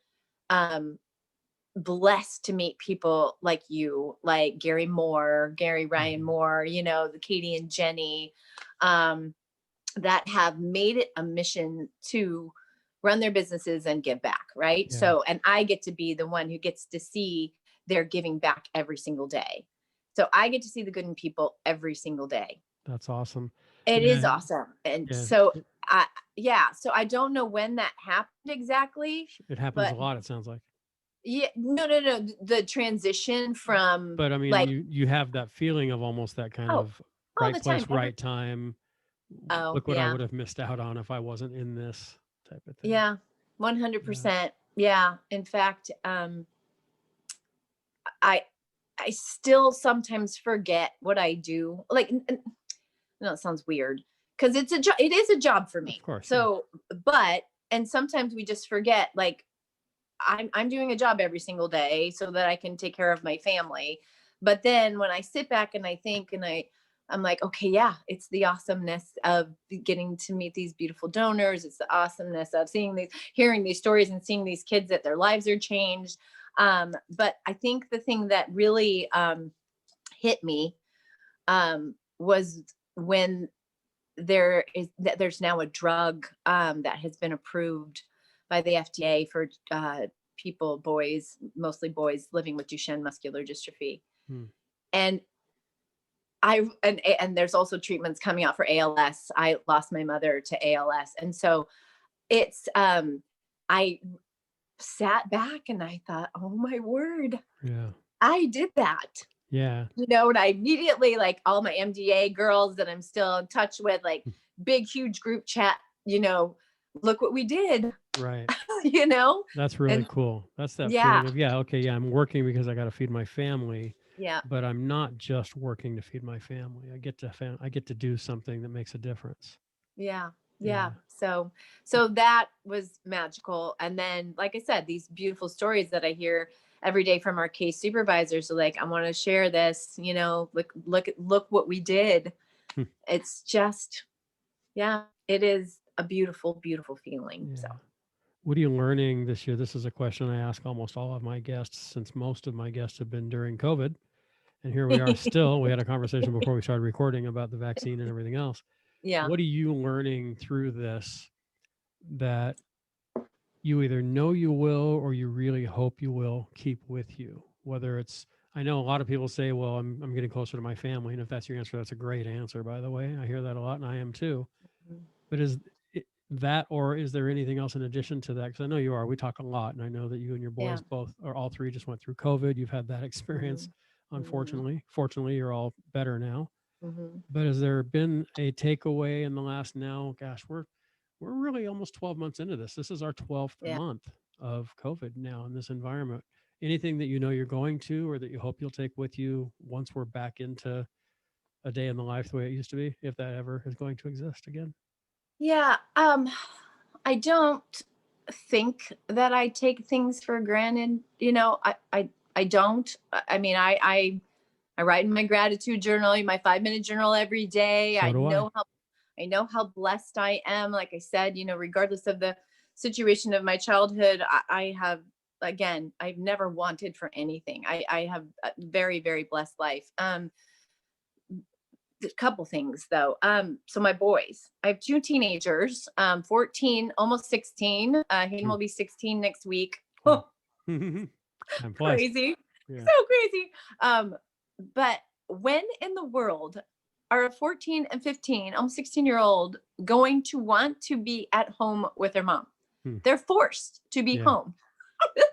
blessed to meet people like you, like Gary Ryan Moore, the Katie and Jenny, that have made it a mission to run their businesses and give back. Right. Yeah. So, and I get to be the one who gets to see their giving back every single day. So I get to see the good in people every single day. That's awesome. It is awesome. And so so I don't know when that happened exactly. It happens a lot, it sounds like. Yeah, no. The transition from, but I mean, like, you have that feeling of almost that kind of right place, right time. Look what I would have missed out on if I wasn't in this type of thing. Yeah, 100%. Yeah. In fact, I still sometimes forget what I do. Like, no, it sounds weird because it is a job for me. Of course. So, and sometimes we just forget, like, I'm doing a job every single day so that I can take care of my family. But then when I sit back and I think, and I'm like, okay, yeah, it's the awesomeness of getting to meet these beautiful donors. It's the awesomeness of hearing these stories and seeing these kids that their lives are changed. But I think the thing that really hit me was when there's now a drug that has been approved by the FDA for boys, mostly boys living with Duchenne muscular dystrophy. And and there's also treatments coming out for ALS. I lost my mother to ALS. And so it's, I sat back and I thought, oh my word, I did that. Yeah. And I immediately, like, all my MDA girls that I'm still in touch with, like, big, huge group chat, look what we did. Right. That's really cool. That's that feeling of, okay, I'm working because I got to feed my family. Yeah. But I'm not just working to feed my family. I get to do something that makes a difference. Yeah. So that was magical. And then, like I said, these beautiful stories that I hear every day from our case supervisors are like, I want to share this, look what we did. It's just, it is a beautiful, beautiful feeling. Yeah. So what are you learning this year? This is a question I ask almost all of my guests, since most of my guests have been during COVID. And here we are still. We had a conversation before we started recording about the vaccine and everything else. Yeah. What are you learning through this that you either know you will or you really hope you will keep with you? Whether it's, I know a lot of people say, well, I'm getting closer to my family. And if that's your answer, that's a great answer, by the way. I hear that a lot, and I am too. But is it that, or is there anything else in addition to that? Because I know you are. We talk a lot, and I know that you and your boys both, or all three, just went through COVID. You've had that experience. Unfortunately, fortunately, you're all better now. But has there been a takeaway in the last, now, gosh, we're really almost 12 months into this. This is our 12th month of COVID now in this environment. Anything that you're going to, or that you hope you'll take with you once we're back into a day in the life the way it used to be, if that ever is going to exist again? Yeah. I don't think that I take things for granted. I don't. I mean, I write in my gratitude journal, my 5-minute journal every day. So do I. I know how blessed I am. Like I said, regardless of the situation of my childhood, I have, again, I've never wanted for anything. I have a very, very blessed life. A couple things though. So my boys, I have 2 teenagers, 14, almost 16. Hayden will be 16 next week. Wow. Crazy. Yeah. So crazy. But when in the world are a 14 and 15, almost 16-year-old going to want to be at home with their mom? They're forced to be home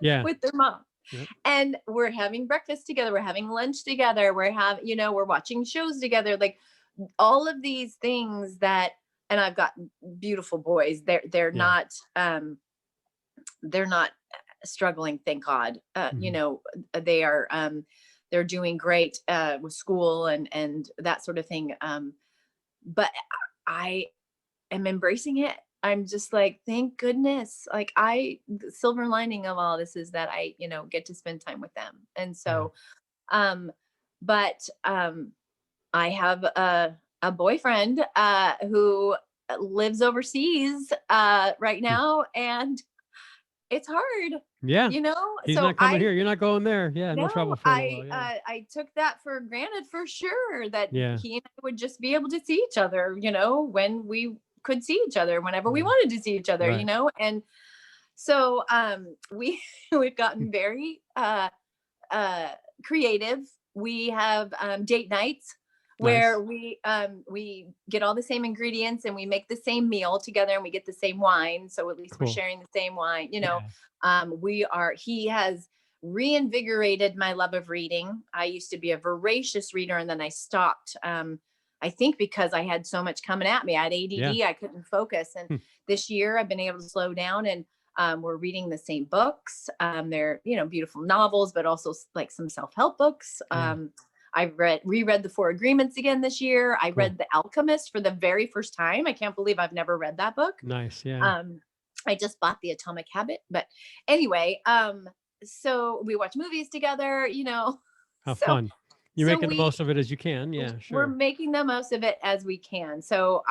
with their mom. Yep. And we're having breakfast together. We're having lunch together. We're watching shows together. Like all of these things that, and I've got beautiful boys. They're not struggling. Thank God. They are, they're doing great with school and that sort of thing. But I am embracing it. I'm just like, thank goodness. Like the silver lining of all this is that I, get to spend time with them. And so, but I have a boyfriend who lives overseas right now, and it's hard. Yeah. He's not coming here. You're not going there. Yeah. No trouble for a while. Yeah. I took that for granted for sure, that he and I would just be able to see each other, when we could see each other, whenever we wanted to see each other, and so we've gotten very creative. We have date nights where we get all the same ingredients and we make the same meal together, and we get the same wine, so at least we're sharing the same wine. He has reinvigorated my love of reading. I used to be a voracious reader, and then I stopped. I think because I had so much coming at me. I had ADD. I couldn't focus. And this year I've been able to slow down, and we're reading the same books. They're, beautiful novels, but also like some self-help books. I've reread the 4 Agreements again this year. I read The Alchemist for the very first time. I can't believe I've never read that book. Nice. Yeah. I just bought The Atomic Habit, but anyway, so we watch movies together, How fun. You're So making the most of it as you can. Yeah, we're sure. making the most of it as we can. So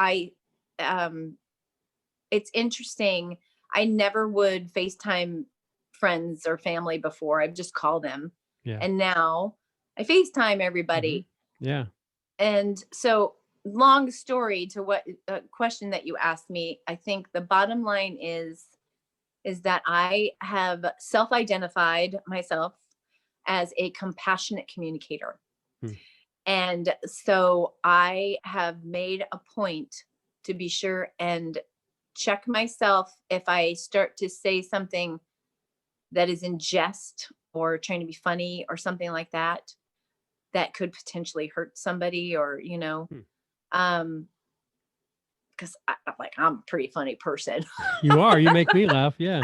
it's interesting. I never would FaceTime friends or family before. I'd just call them. Yeah. And now I FaceTime Mhm. everybody. Yeah. And so, long story to what question that you asked me, I think the bottom line is that I have self-identified myself as a compassionate communicator. Hmm. And so I have made a point to be sure and check myself if I start to say something that is in jest or trying to be funny or something like that, that could potentially hurt somebody, or, Hmm. um, because I'm a pretty funny person. You are. You make me laugh. Yeah.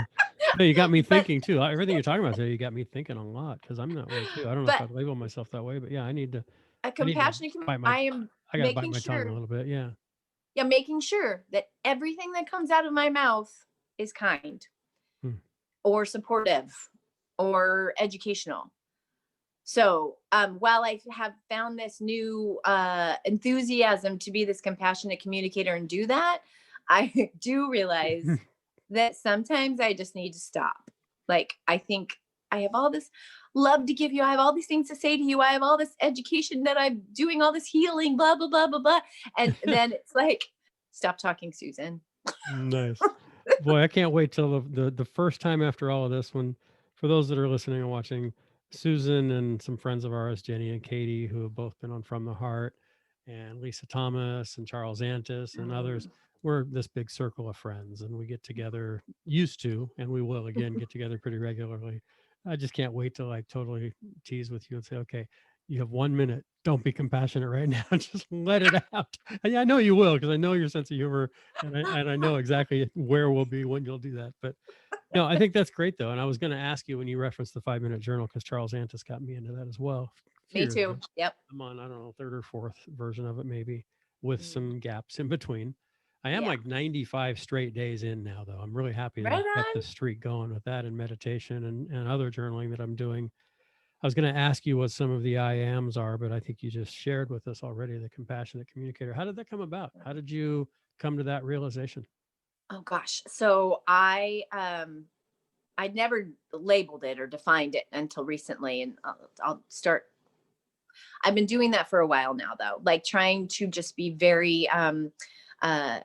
No, you got me but thinking too. Everything you're talking about today, you got me thinking a lot because I'm that way too. I don't know if but I'd label myself that way, but yeah, a I need to compassionate bite my, I am I got to bite making my tongue a sure, little bit. Yeah. yeah, making sure that everything that comes out of my mouth is kind Hmm. or supportive or educational. So while I have found this new enthusiasm to be this compassionate communicator and do that, I do realize that sometimes I just need to stop. Like, I think I have all this love to give you. I have all these things to say to you. I have all this education that I'm doing, all this healing, blah, blah, blah, blah, blah. And then it's like, stop talking, Susan. Nice. Boy, I can't wait till the first time after all of this, when, for those that are listening and watching, Susan and some friends of ours, Jenny and Katie, who have both been on From the Heart, and Lisa Thomas and Charles Antis and others, we're this big circle of friends, and we get together, used to, and we will again get together pretty regularly. I just can't wait to like totally tease with you and say, okay, you have 1 minute. Don't be compassionate right now. Just let it out. And I know you will, because I know your sense of humor, and I know exactly where we'll be when you'll do that. But no, I think that's great though. And I was going to ask you when you referenced the 5 minute journal, because Charles Antis got me into that as well a few Me years too. ago. Yep. I'm on, I don't know, third or fourth version of it, maybe, with Mm. some gaps in between. I am Yeah. like 95 straight days in now, though. I'm really happy that Right I've kept on. this streak going with that and meditation and other journaling that I'm doing. I was going to ask you what some of the I ams are, but I think you just shared with us already the compassionate communicator. How did that come about? How did you come to that realization? Oh gosh. So I'd never labeled it or defined it until recently, and I'll start. I've been doing that for a while now, though, like trying to just be very uh,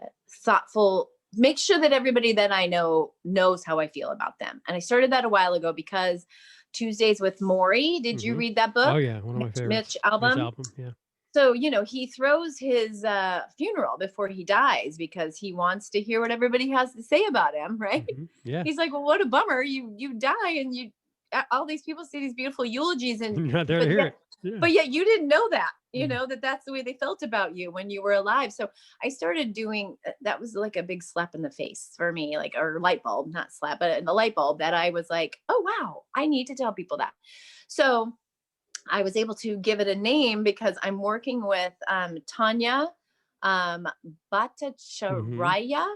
thoughtful, make sure that everybody that I know knows how I feel about them. And I started that a while ago because Tuesdays with Maury. Did you Hmm. read that Oh book? yeah, one of my Mitch favorites. Mitch Albom. album. Yeah. So, he throws his funeral before he dies because he wants to hear what everybody has to say about him, right? Yeah. He's like, well, what a bummer. You die and you all these people say these beautiful eulogies, and You're not there to but hear yet it. Yeah. but yet you didn't know that, Mm. that that's the way they felt about you when you were alive. So I started doing that. Was like a big slap in the face for me, like, or light bulb, not slap, but in the light bulb, that I was like, oh wow, I need to tell people that. So I was able to give it a name because I'm working with Tanya um, Hmm. Bhattacharya.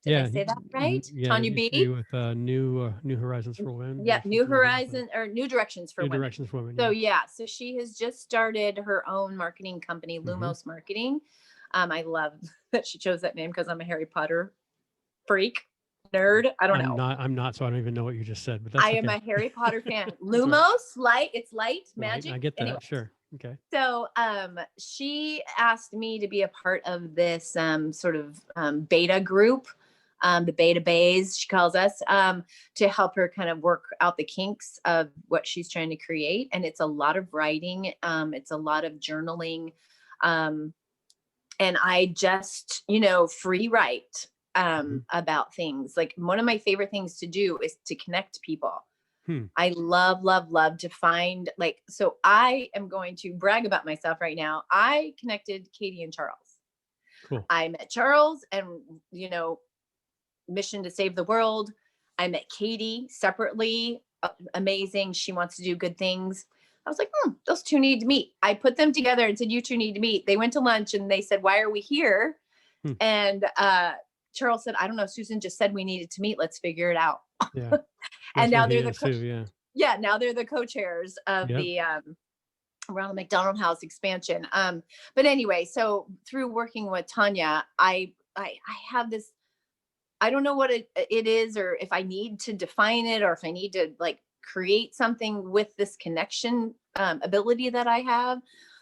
Did I Yeah. say that right? Yeah. Tanya You see B. with New Horizons for Women, Yeah, or New something like that. Horizon or New Directions for New Women. Directions for Women. So Yeah. yeah, so she has just started her own marketing company, Hmm. Lumos Marketing. I love that she chose that name because I'm a Harry Potter freak, nerd. I don't know. I'm not, so I don't even know what you just said, but I that's am okay. a Harry Potter fan. That's all right. Lumos, light, it's light, Light. magic. I get Anyway, that. Sure. Okay. so she asked me to be a part of this sort of beta group, the beta bays, she calls us, to help her kind of work out the kinks of what she's trying to create. And it's a lot of writing, it's a lot of journaling. Um, and I just, free write Mhm. about things. Like, one of my favorite things to do is to connect people. Hmm. I love, love, love to find, like, so I am going to brag about myself right now. I connected Katie and Charles. Cool. I met Charles and, mission to save the world. I met Katie separately. Amazing. She wants to do good things. I was like, those two need to meet. I put them together and said, you two need to meet. They went to lunch and they said, why are we here? Hmm. And Charles said, I don't know. Susan just said we needed to meet. Let's figure it out. Yeah. And That's what now he they're the is too. Yeah. yeah, now they're the co-chairs of Yep. around the McDonald House expansion. But anyway, so through working with Tanya, I have this, I don't know what it is, or if I need to define it, or if I need to like create something with this connection ability that I have.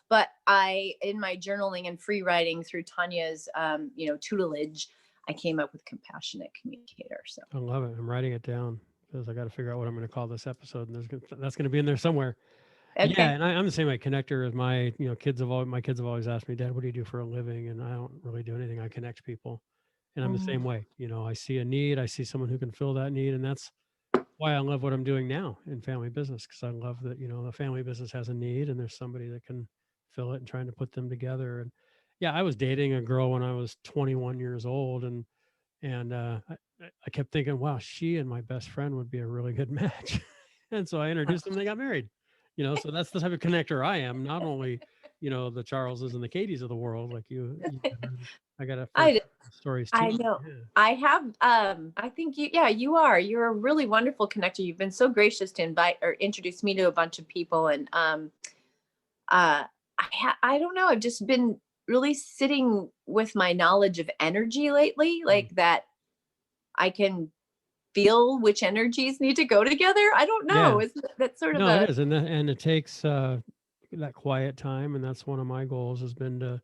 But in my journaling and free writing through Tanya's, tutelage, I came up with compassionate communicator. So I love it. I'm writing it down because I got to figure out what I'm going to call this episode, and that's going to be in there somewhere. Yeah, okay. and I'm the same way. Connector is my my kids have always asked me, Dad, what do you do for a living? And I don't really do anything. I connect people, and I'm the Mhm. same way. I see a need, I see someone who can fill that need, and that's why I love what I'm doing now in family business, because I love that the family business has a need, and there's somebody that can fill it, and trying to put them together. And yeah, I was dating a girl when I was 21 years old, and I kept thinking, wow, she and my best friend would be a really good match. And so I introduced them, and they got married. So that's the type of connector I am. Not only, the Charleses and the Katies of the world, like you I got a friend I stories too. I know. Yeah. I have, I think you're a really wonderful connector. You've been so gracious to invite or introduce me to a bunch of people. And, I don't know. I've just been really sitting with my knowledge of energy lately, Mm. like that I can feel which energies need to go together. I don't know. Yeah. Isn't that sort of No, it a, is. And it takes that quiet time. And that's one of my goals, has been to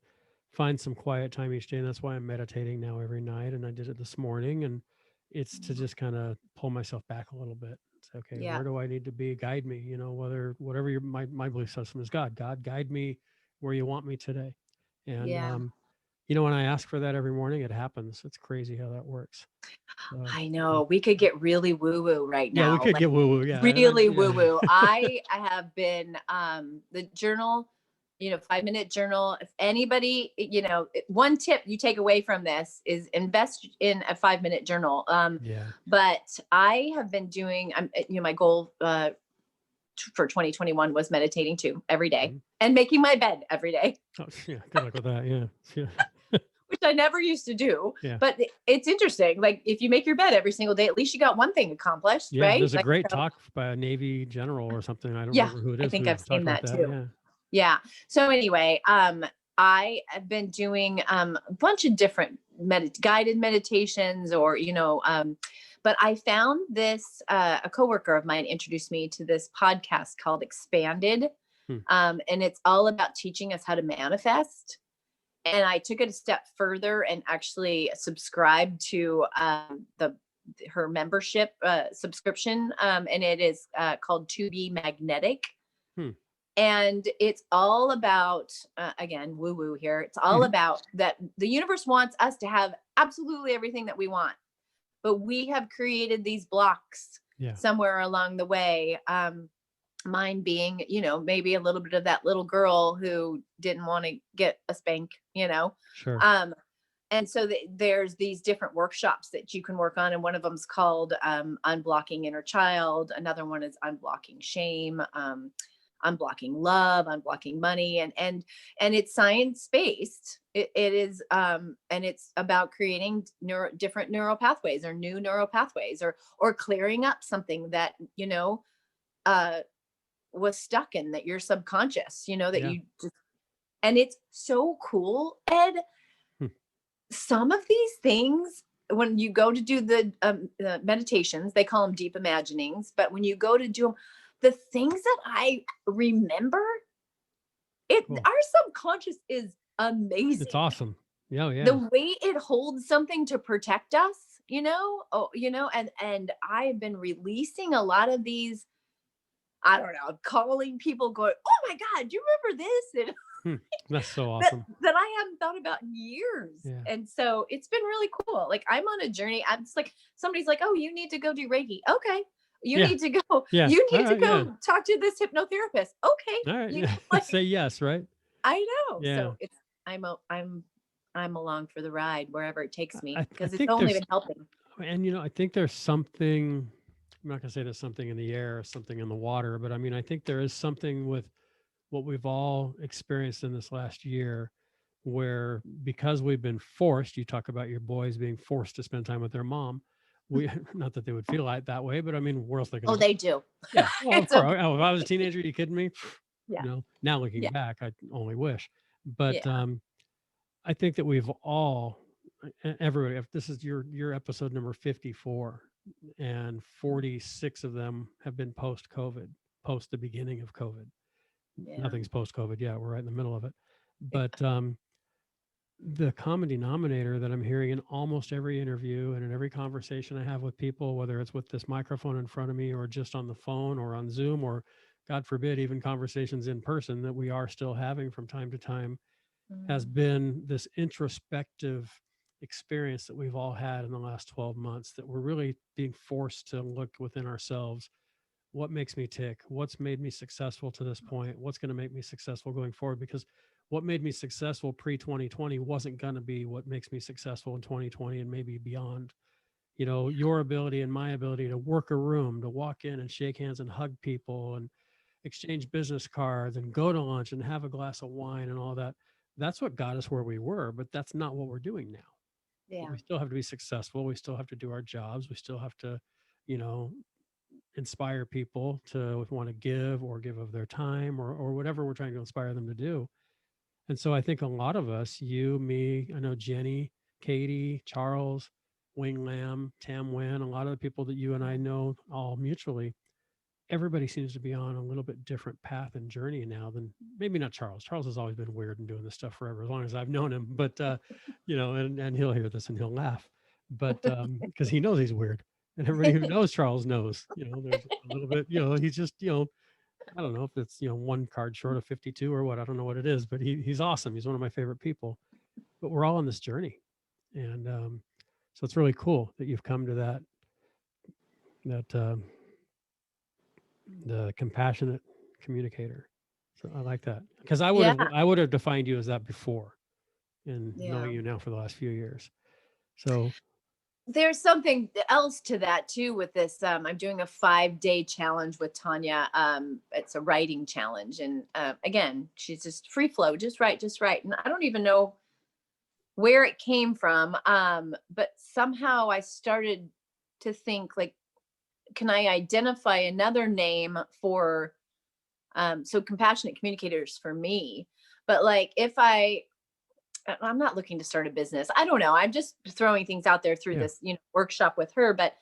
find some quiet time each day. And that's why I'm meditating now every night. And I did it this morning. And it's to just kind of pull myself back a little bit. Say, okay, yeah, where do I need to be? Guide me, whatever my belief system is. God, guide me where you want me today. And, yeah. when I ask for that every morning, it happens. It's crazy how that works. So, I know we could get really woo woo right yeah, we now. could get woo woo. Yeah. Really Yeah. woo woo. I have been the journal, 5-minute journal. If anybody, one tip you take away from this is invest in a 5-minute journal. Yeah. But I have been doing, my goal for 2021 was meditating too every day Mhm. and making my bed every day, Oh, yeah. Good luck with that. Yeah. Yeah. which I never used to do. Yeah. But it's interesting. Like if you make your bed every single day, at least you got one thing accomplished, Yeah. right? There's a Like, great so, talk by a Navy general or something. I don't yeah, remember who it I is think who I've talked seen about that that. too. Yeah. Yeah. So anyway, I have been doing a bunch of different guided meditations, or but I found this. A coworker of mine introduced me to this podcast called Expanded, Hmm. and it's all about teaching us how to manifest. And I took it a step further and actually subscribed to her membership subscription, and it is called To Be Magnetic. Hmm. And it's all about, again, woo woo here. It's all about that the universe wants us to have absolutely everything that we want, but we have created these blocks Yeah. somewhere along the way. Mine being, maybe a little bit of that little girl who didn't want to get a spank, Sure. And so there's these different workshops that you can work on. And one of them's called Unblocking Inner Child. Another one is Unblocking Shame. Unblocking love, unblocking money, and it's science based. It is, and it's about creating different neural pathways, or new neural pathways, or clearing up something that uh, was stuck in that you're subconscious. That Yeah. you just, and it's so cool, Ed. Hmm. Some of these things, when you go to do the meditations, they call them deep imaginings, but when you go to do them, the things that I remember, Cool. our subconscious is amazing. It's awesome. Yeah. Oh, yeah. The way it holds something to protect us, and I've been releasing a lot of these, I don't know, calling people going, oh my God, do you remember this? And That's so awesome. that I hadn't thought about in years. Yeah. And so it's been really cool. Like I'm on a journey. I'm just like, somebody's like, oh, you need to go do Reiki. Okay. You Yeah. need to go, Yeah. you All need to right, go yeah. talk to this hypnotherapist. Okay. All right. You Yeah. know, like, Say yes, right? I know. Yeah. So it's, I'm along for the ride wherever it takes me, I because it's think only there's, been helping. and I think there's something, I'm not going to say there's something in the air or something in the water, but I mean, I think there is something with what we've all experienced in this last year, where because we've been forced, you talk about your boys being forced to spend time with their mom. We, not that they would feel like that way, but I mean, where else they going Oh, to go? they do. Yeah. Well, of It's course. a, Oh, if I was a teenager, are you kidding me? Yeah. Now looking Yeah. back, I only wish, but Yeah. I think that we've all, everybody, if this is your episode number 54, and 46 of them have been post COVID, post the beginning of COVID. Yeah. Nothing's post COVID yet. We're right in the middle of it. But the common denominator that I'm hearing in almost every interview and in every conversation I have with people, whether it's with this microphone in front of me or just on the phone or on Zoom, or God forbid, even conversations in person that we are still having from time to time, has been this introspective experience that we've all had in the last 12 months, that we're really being forced to look within ourselves. What makes me tick? What's made me successful to this point? What's going to make me successful going forward? Because what made me successful pre 2020 wasn't going to be what makes me successful in 2020 and maybe beyond. Your ability and my ability to work a room, to walk in and shake hands and hug people and exchange business cards and go to lunch and have a glass of wine and all that. That's what got us where we were, but that's not what we're doing now. Yeah. We still have to be successful. We still have to do our jobs. We still have to, inspire people to want to give or give of their time or whatever we're trying to inspire them to do. And so I think a lot of us, you, me, I know Jenny, Katie, Charles, Wing Lam, Tam Wen, a lot of the people that you and I know all mutually, everybody seems to be on a little bit different path and journey now than maybe not Charles. Charles has always been weird and doing this stuff forever, as long as I've known him, but and he'll hear this and he'll laugh, but because he knows he's weird, and everybody who knows Charles knows, there's a little bit, he's just, I don't know if it's, one card short of 52 or what, I don't know what it is, but he's awesome. He's one of my favorite people, but we're all on this journey. And so it's really cool that you've come to that the compassionate communicator. So I like that, because I would have defined you as that before, and knowing you now for the last few years. So there's something else to that too with this. I'm doing a 5-day challenge with Tanya. It's a writing challenge, and again, she's just free flow, just write. And I don't even know where it came from, but somehow I started to think, like, can I identify another name for so compassionate communicators for me? But like, if I'm not looking to start a business, I don't know, I'm just throwing things out there through this workshop with her, but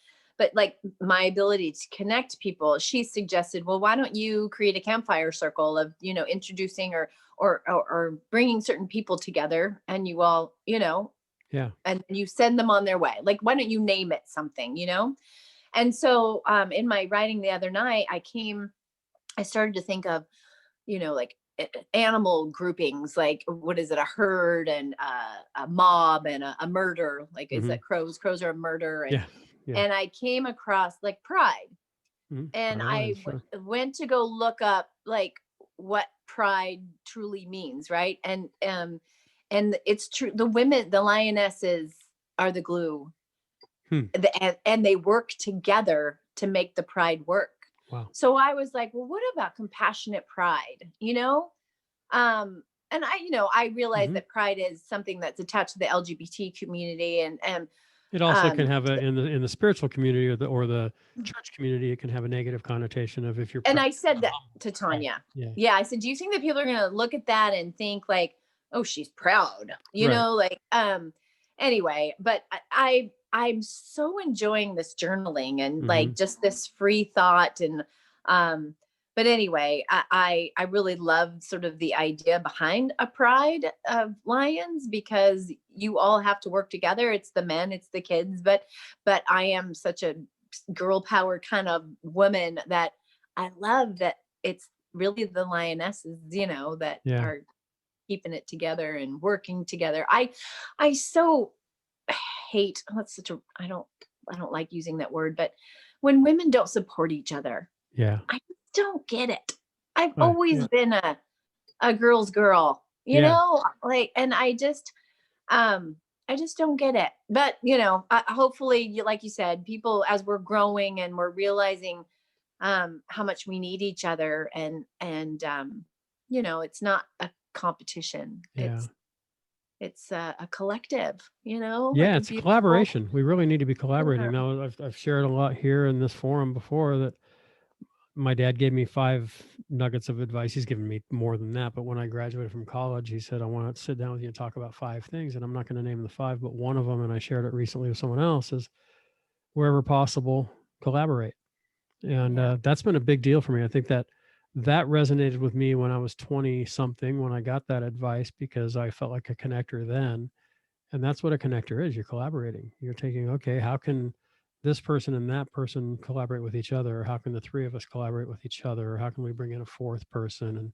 like my ability to connect people, she suggested, well, why don't you create a campfire circle of introducing or bringing certain people together, and you all and you send them on their way. Like, why don't you name it something? And so in my writing the other night, I started to think of, like animal groupings, like, what is it? A herd and a mob and a murder. Like, is that crows? Crows are a murder. And, and I came across like pride. And I went to go look up like what pride truly means. Right. And it's true. The women, the lionesses are the glue. And they work together to make the pride work. Wow. So I was like, well, what about compassionate pride? And I realized that pride is something that's attached to the LGBT community, and it also can have in the spiritual community or the church community, it can have a negative connotation of if you're. And I said that to Tanya. Yeah. I said, do you think that people are going to look at that and think like, oh, she's proud, anyway, but I'm so enjoying this journaling and like just this free thought. And, but anyway, I really love sort of the idea behind a pride of lions, because you all have to work together. It's the men, it's the kids, but I am such a girl power kind of woman that I love that it's really the lionesses, that are keeping it together and working together. I so hate, I don't like using that word, but when women don't support each other, I just don't get it. I've always been a girl's girl, like, and I just don't get it. But hopefully, like you said, people, as we're growing and we're realizing how much we need each other, and it's not a competition. It's a collective, it's a collaboration. We really need to be collaborating. Now, I've shared a lot here in this forum before that my dad gave me 5 nuggets of advice. He's given me more than that. But when I graduated from college, he said, I want to sit down with you and talk about 5 things. And I'm not going to name the 5, but one of them, and I shared it recently with someone else, is wherever possible, collaborate. And that's been a big deal for me. I think that resonated with me when I was 20 something, when I got that advice, because I felt like a connector then. And that's what a connector is. You're collaborating. You're taking, okay, how can this person and that person collaborate with each other? Or how can the 3 of us collaborate with each other? Or how can we bring in a 4th person?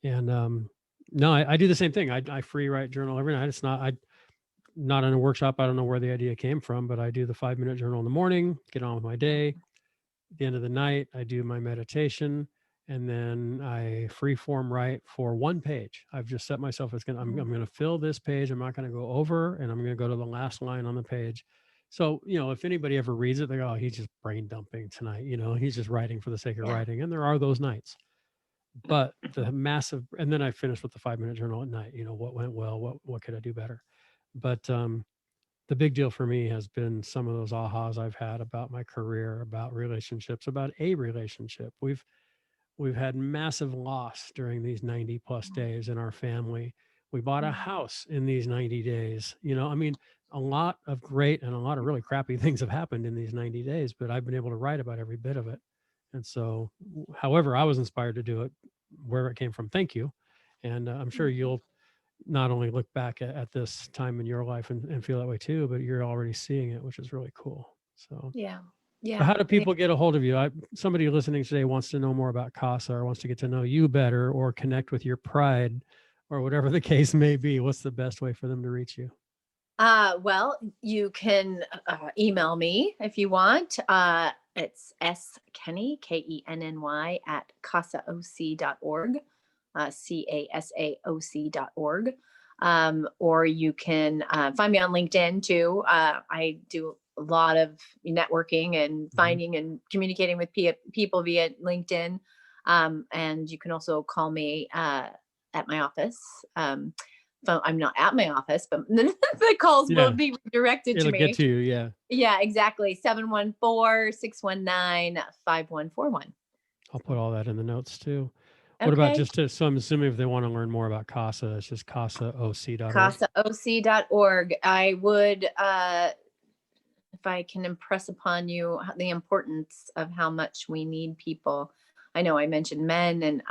No, I do the same thing. I free write journal every night. It's not in a workshop. I don't know where the idea came from, but I do the 5-minute journal in the morning, get on with my day. At the end of the night, I do my meditation, and then I free form write for 1 page. I've just set myself as I'm going to fill this page. I'm not going to go over, and I'm going to go to the last line on the page. So, if anybody ever reads it, they go, oh, he's just brain dumping tonight. He's just writing for the sake of writing. And there are those nights, but the massive, and then I finish with the 5-minute journal at night. What went well, what could I do better? But the big deal for me has been some of those ahas I've had about my career, about relationships, about a relationship. We've had massive loss during these 90 plus days in our family. We bought a house in these 90 days. A lot of great and a lot of really crappy things have happened in these 90 days, but I've been able to write about every bit of it. And so, however I was inspired to do it, where it came from, thank you. And I'm sure you'll not only look back at this time in your life and feel that way too, but you're already seeing it, which is really cool. So so how do people get a hold of you? Somebody listening today wants to know more about CASA, or wants to get to know you better, or connect with your pride, or whatever the case may be. What's the best way for them to reach you? Well, you can email me if you want. It's skenny, KENNY, at casaoc.org. CASAOC.org. Or you can find me on LinkedIn too. I do a lot of networking and finding and communicating with people via LinkedIn. And you can also call me at my office. I'm not at my office, but the calls will be redirected to me. It'll get to you, yeah. Yeah, exactly. 714-619-5141. I'll put all that in the notes too. What about so I'm assuming if they want to learn more about CASA, it's just CASAOC.org. CASAOC.org. I would, if I can impress upon you the importance of how much we need people. I know I mentioned men and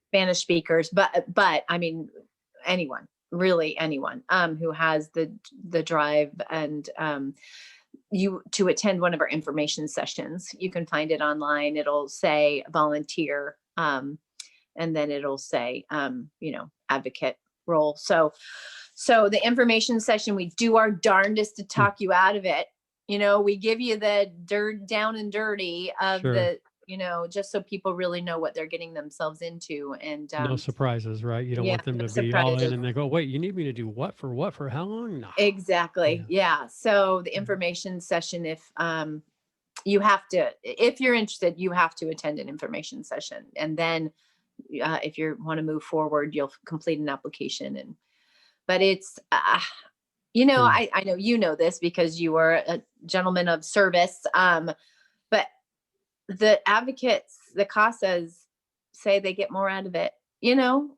Spanish speakers, but I mean, anyone, really anyone who has the drive and to attend one of our information sessions. You can find it online. It'll say volunteer. And then it'll say, advocate role. So the information session, we do our darndest to talk you out of it. We give you the dirt down and dirty of just so people really know what they're getting themselves into. And no surprises, right? You don't want them to be all in and they go, wait, you need me to do what, for how long? No. Exactly. Yeah. So the information session, if you have to, if you're interested, you have to attend an information session. And then if you want to move forward, you'll complete an application. But it's, I know this because you are a gentleman of service. But the advocates, the CASAs say they get more out of it.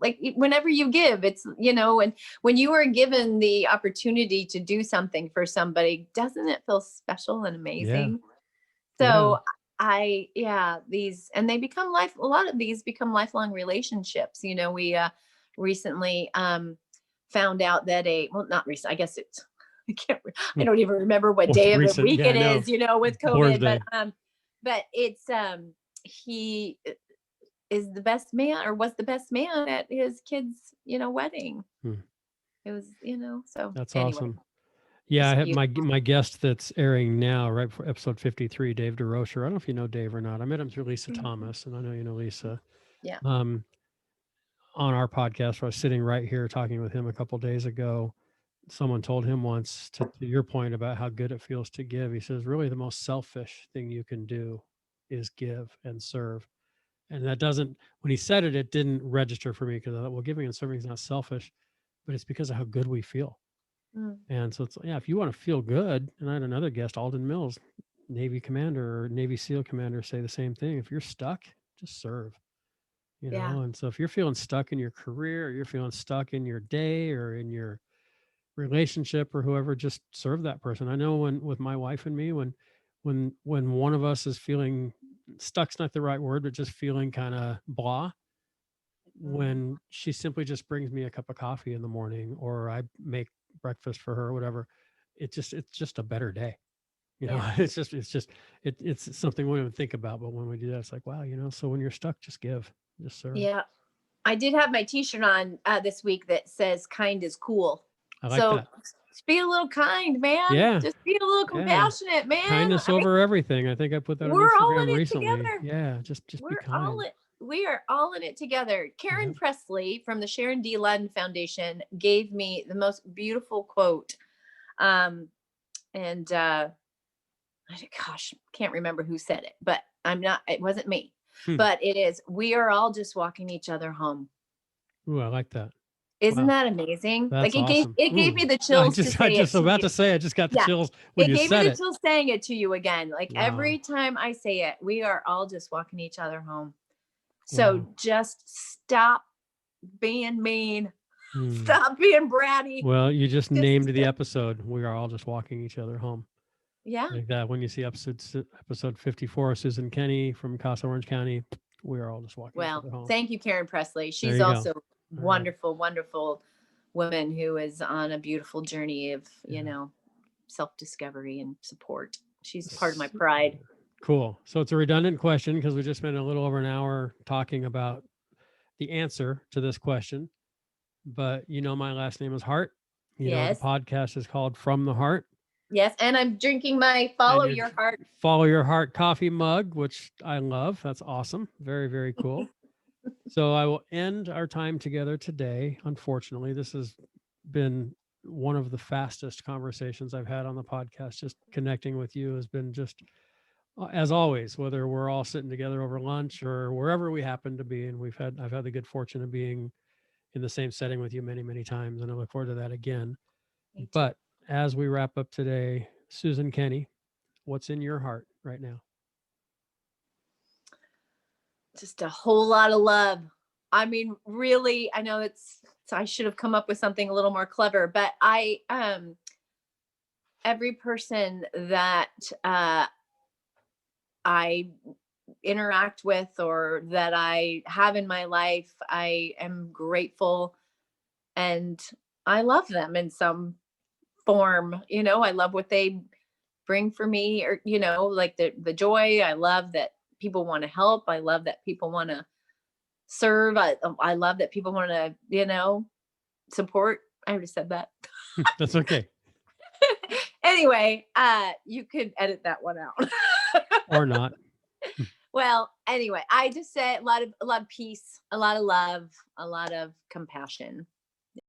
Like whenever you give, it's, and when you are given the opportunity to do something for somebody, doesn't it feel special and amazing? Yeah. So these, and they become a lot of these become lifelong relationships. We recently found out that not recent, I guess it's, I don't even remember what day of the week it is, with COVID, but it's, he is the best man, or was the best man at his kid's, wedding. It was, so that's anyway. awesome. Yeah, I have my guest that's airing now, right for episode 53, Dave Deroser. I don't know if you know Dave or not. I met him through Lisa Thomas, and I know you know Lisa. Yeah. On our podcast, where I was sitting right here talking with him a couple of days ago, someone told him once, to your point about how good it feels to give. He says, really, the most selfish thing you can do is give and serve. And that doesn't, when he said it, it didn't register for me, because I thought, well, giving and serving is not selfish, but it's because of how good we feel. And so it's, if you want to feel good, and I had another guest, Alden Mills, Navy commander or Navy SEAL commander say the same thing. If you're stuck, just serve, Yeah. And so if you're feeling stuck in your career, or you're feeling stuck in your day or in your relationship or whoever, just serve that person. I know when with my wife and me, when one of us is feeling stuck's not the right word, but just feeling kind of blah, Mhm. when she simply just brings me a cup of coffee in the morning or I make breakfast for her or whatever, it's just a better day. Yeah. It's something we don't even think about, but when we do that, it's like, wow, so when you're stuck, just give, just serve. Yeah. I did have my t-shirt on this week that says kind is cool. I like So that. just be a little kind, man. Yeah. Just be a little Yeah. compassionate, man. Kindness I mean, over everything. I think I put that on we're all Instagram in it recently. together. Yeah. Just be kind. We are all in it together. Yeah. Karen Presley from the Sharon D. Ludden Foundation gave me the most beautiful quote. And gosh, can't remember who said it, but it wasn't me. Hmm. But it is, we are all just walking each other home. Ooh, I like that. Isn't Wow. that amazing? That's Like awesome. it gave Ooh. me the I chills to just I say it just to about you. to say I just got the Yeah. chills when It you gave me said the it. chills saying it to you again. Like Wow. every time I say it, we are all just walking each other home. So Wow. just stop being mean. Hmm. Stop being bratty. Well, you just Just named the episode. We are all just walking each other home. Yeah. Like that. When you see episode 54, Susan Kenny from CASA Orange County, we are all just walking each Well, other home. thank you, Karen Presley. There She's you go. also All right. wonderful, wonderful woman who is on a beautiful journey of, Yeah. self-discovery and support. She's part of my pride. Cool. So it's a redundant question because we just spent a little over an hour talking about the answer to this question. But my last name is Hart. The Yes. podcast is called From the Heart. Yes. And I'm drinking my Follow Your Heart. Follow Your Heart coffee mug, which I love. That's awesome. Very, very cool. So I will end our time together today. Unfortunately, this has been one of the fastest conversations I've had on the podcast. Just connecting with you has been just, as always, whether we're all sitting together over lunch or wherever we happen to be. And I've had the good fortune of being in the same setting with you many, many times. And I look forward to that again. But as we wrap up today, Susan Kenny, what's in your heart right now? Just a whole lot of love. I mean, really, I know I should have come up with something a little more clever, but every person that I interact with or that I have in my life, I am grateful and I love them in some form. I love what they bring for me, or like the joy. I love that people want to help. I love that people want to serve. I love that people want to support. I already said that. That's okay. Anyway, you could edit that one out. Or not. Well, anyway, I just say a lot of peace, a lot of love, a lot of compassion.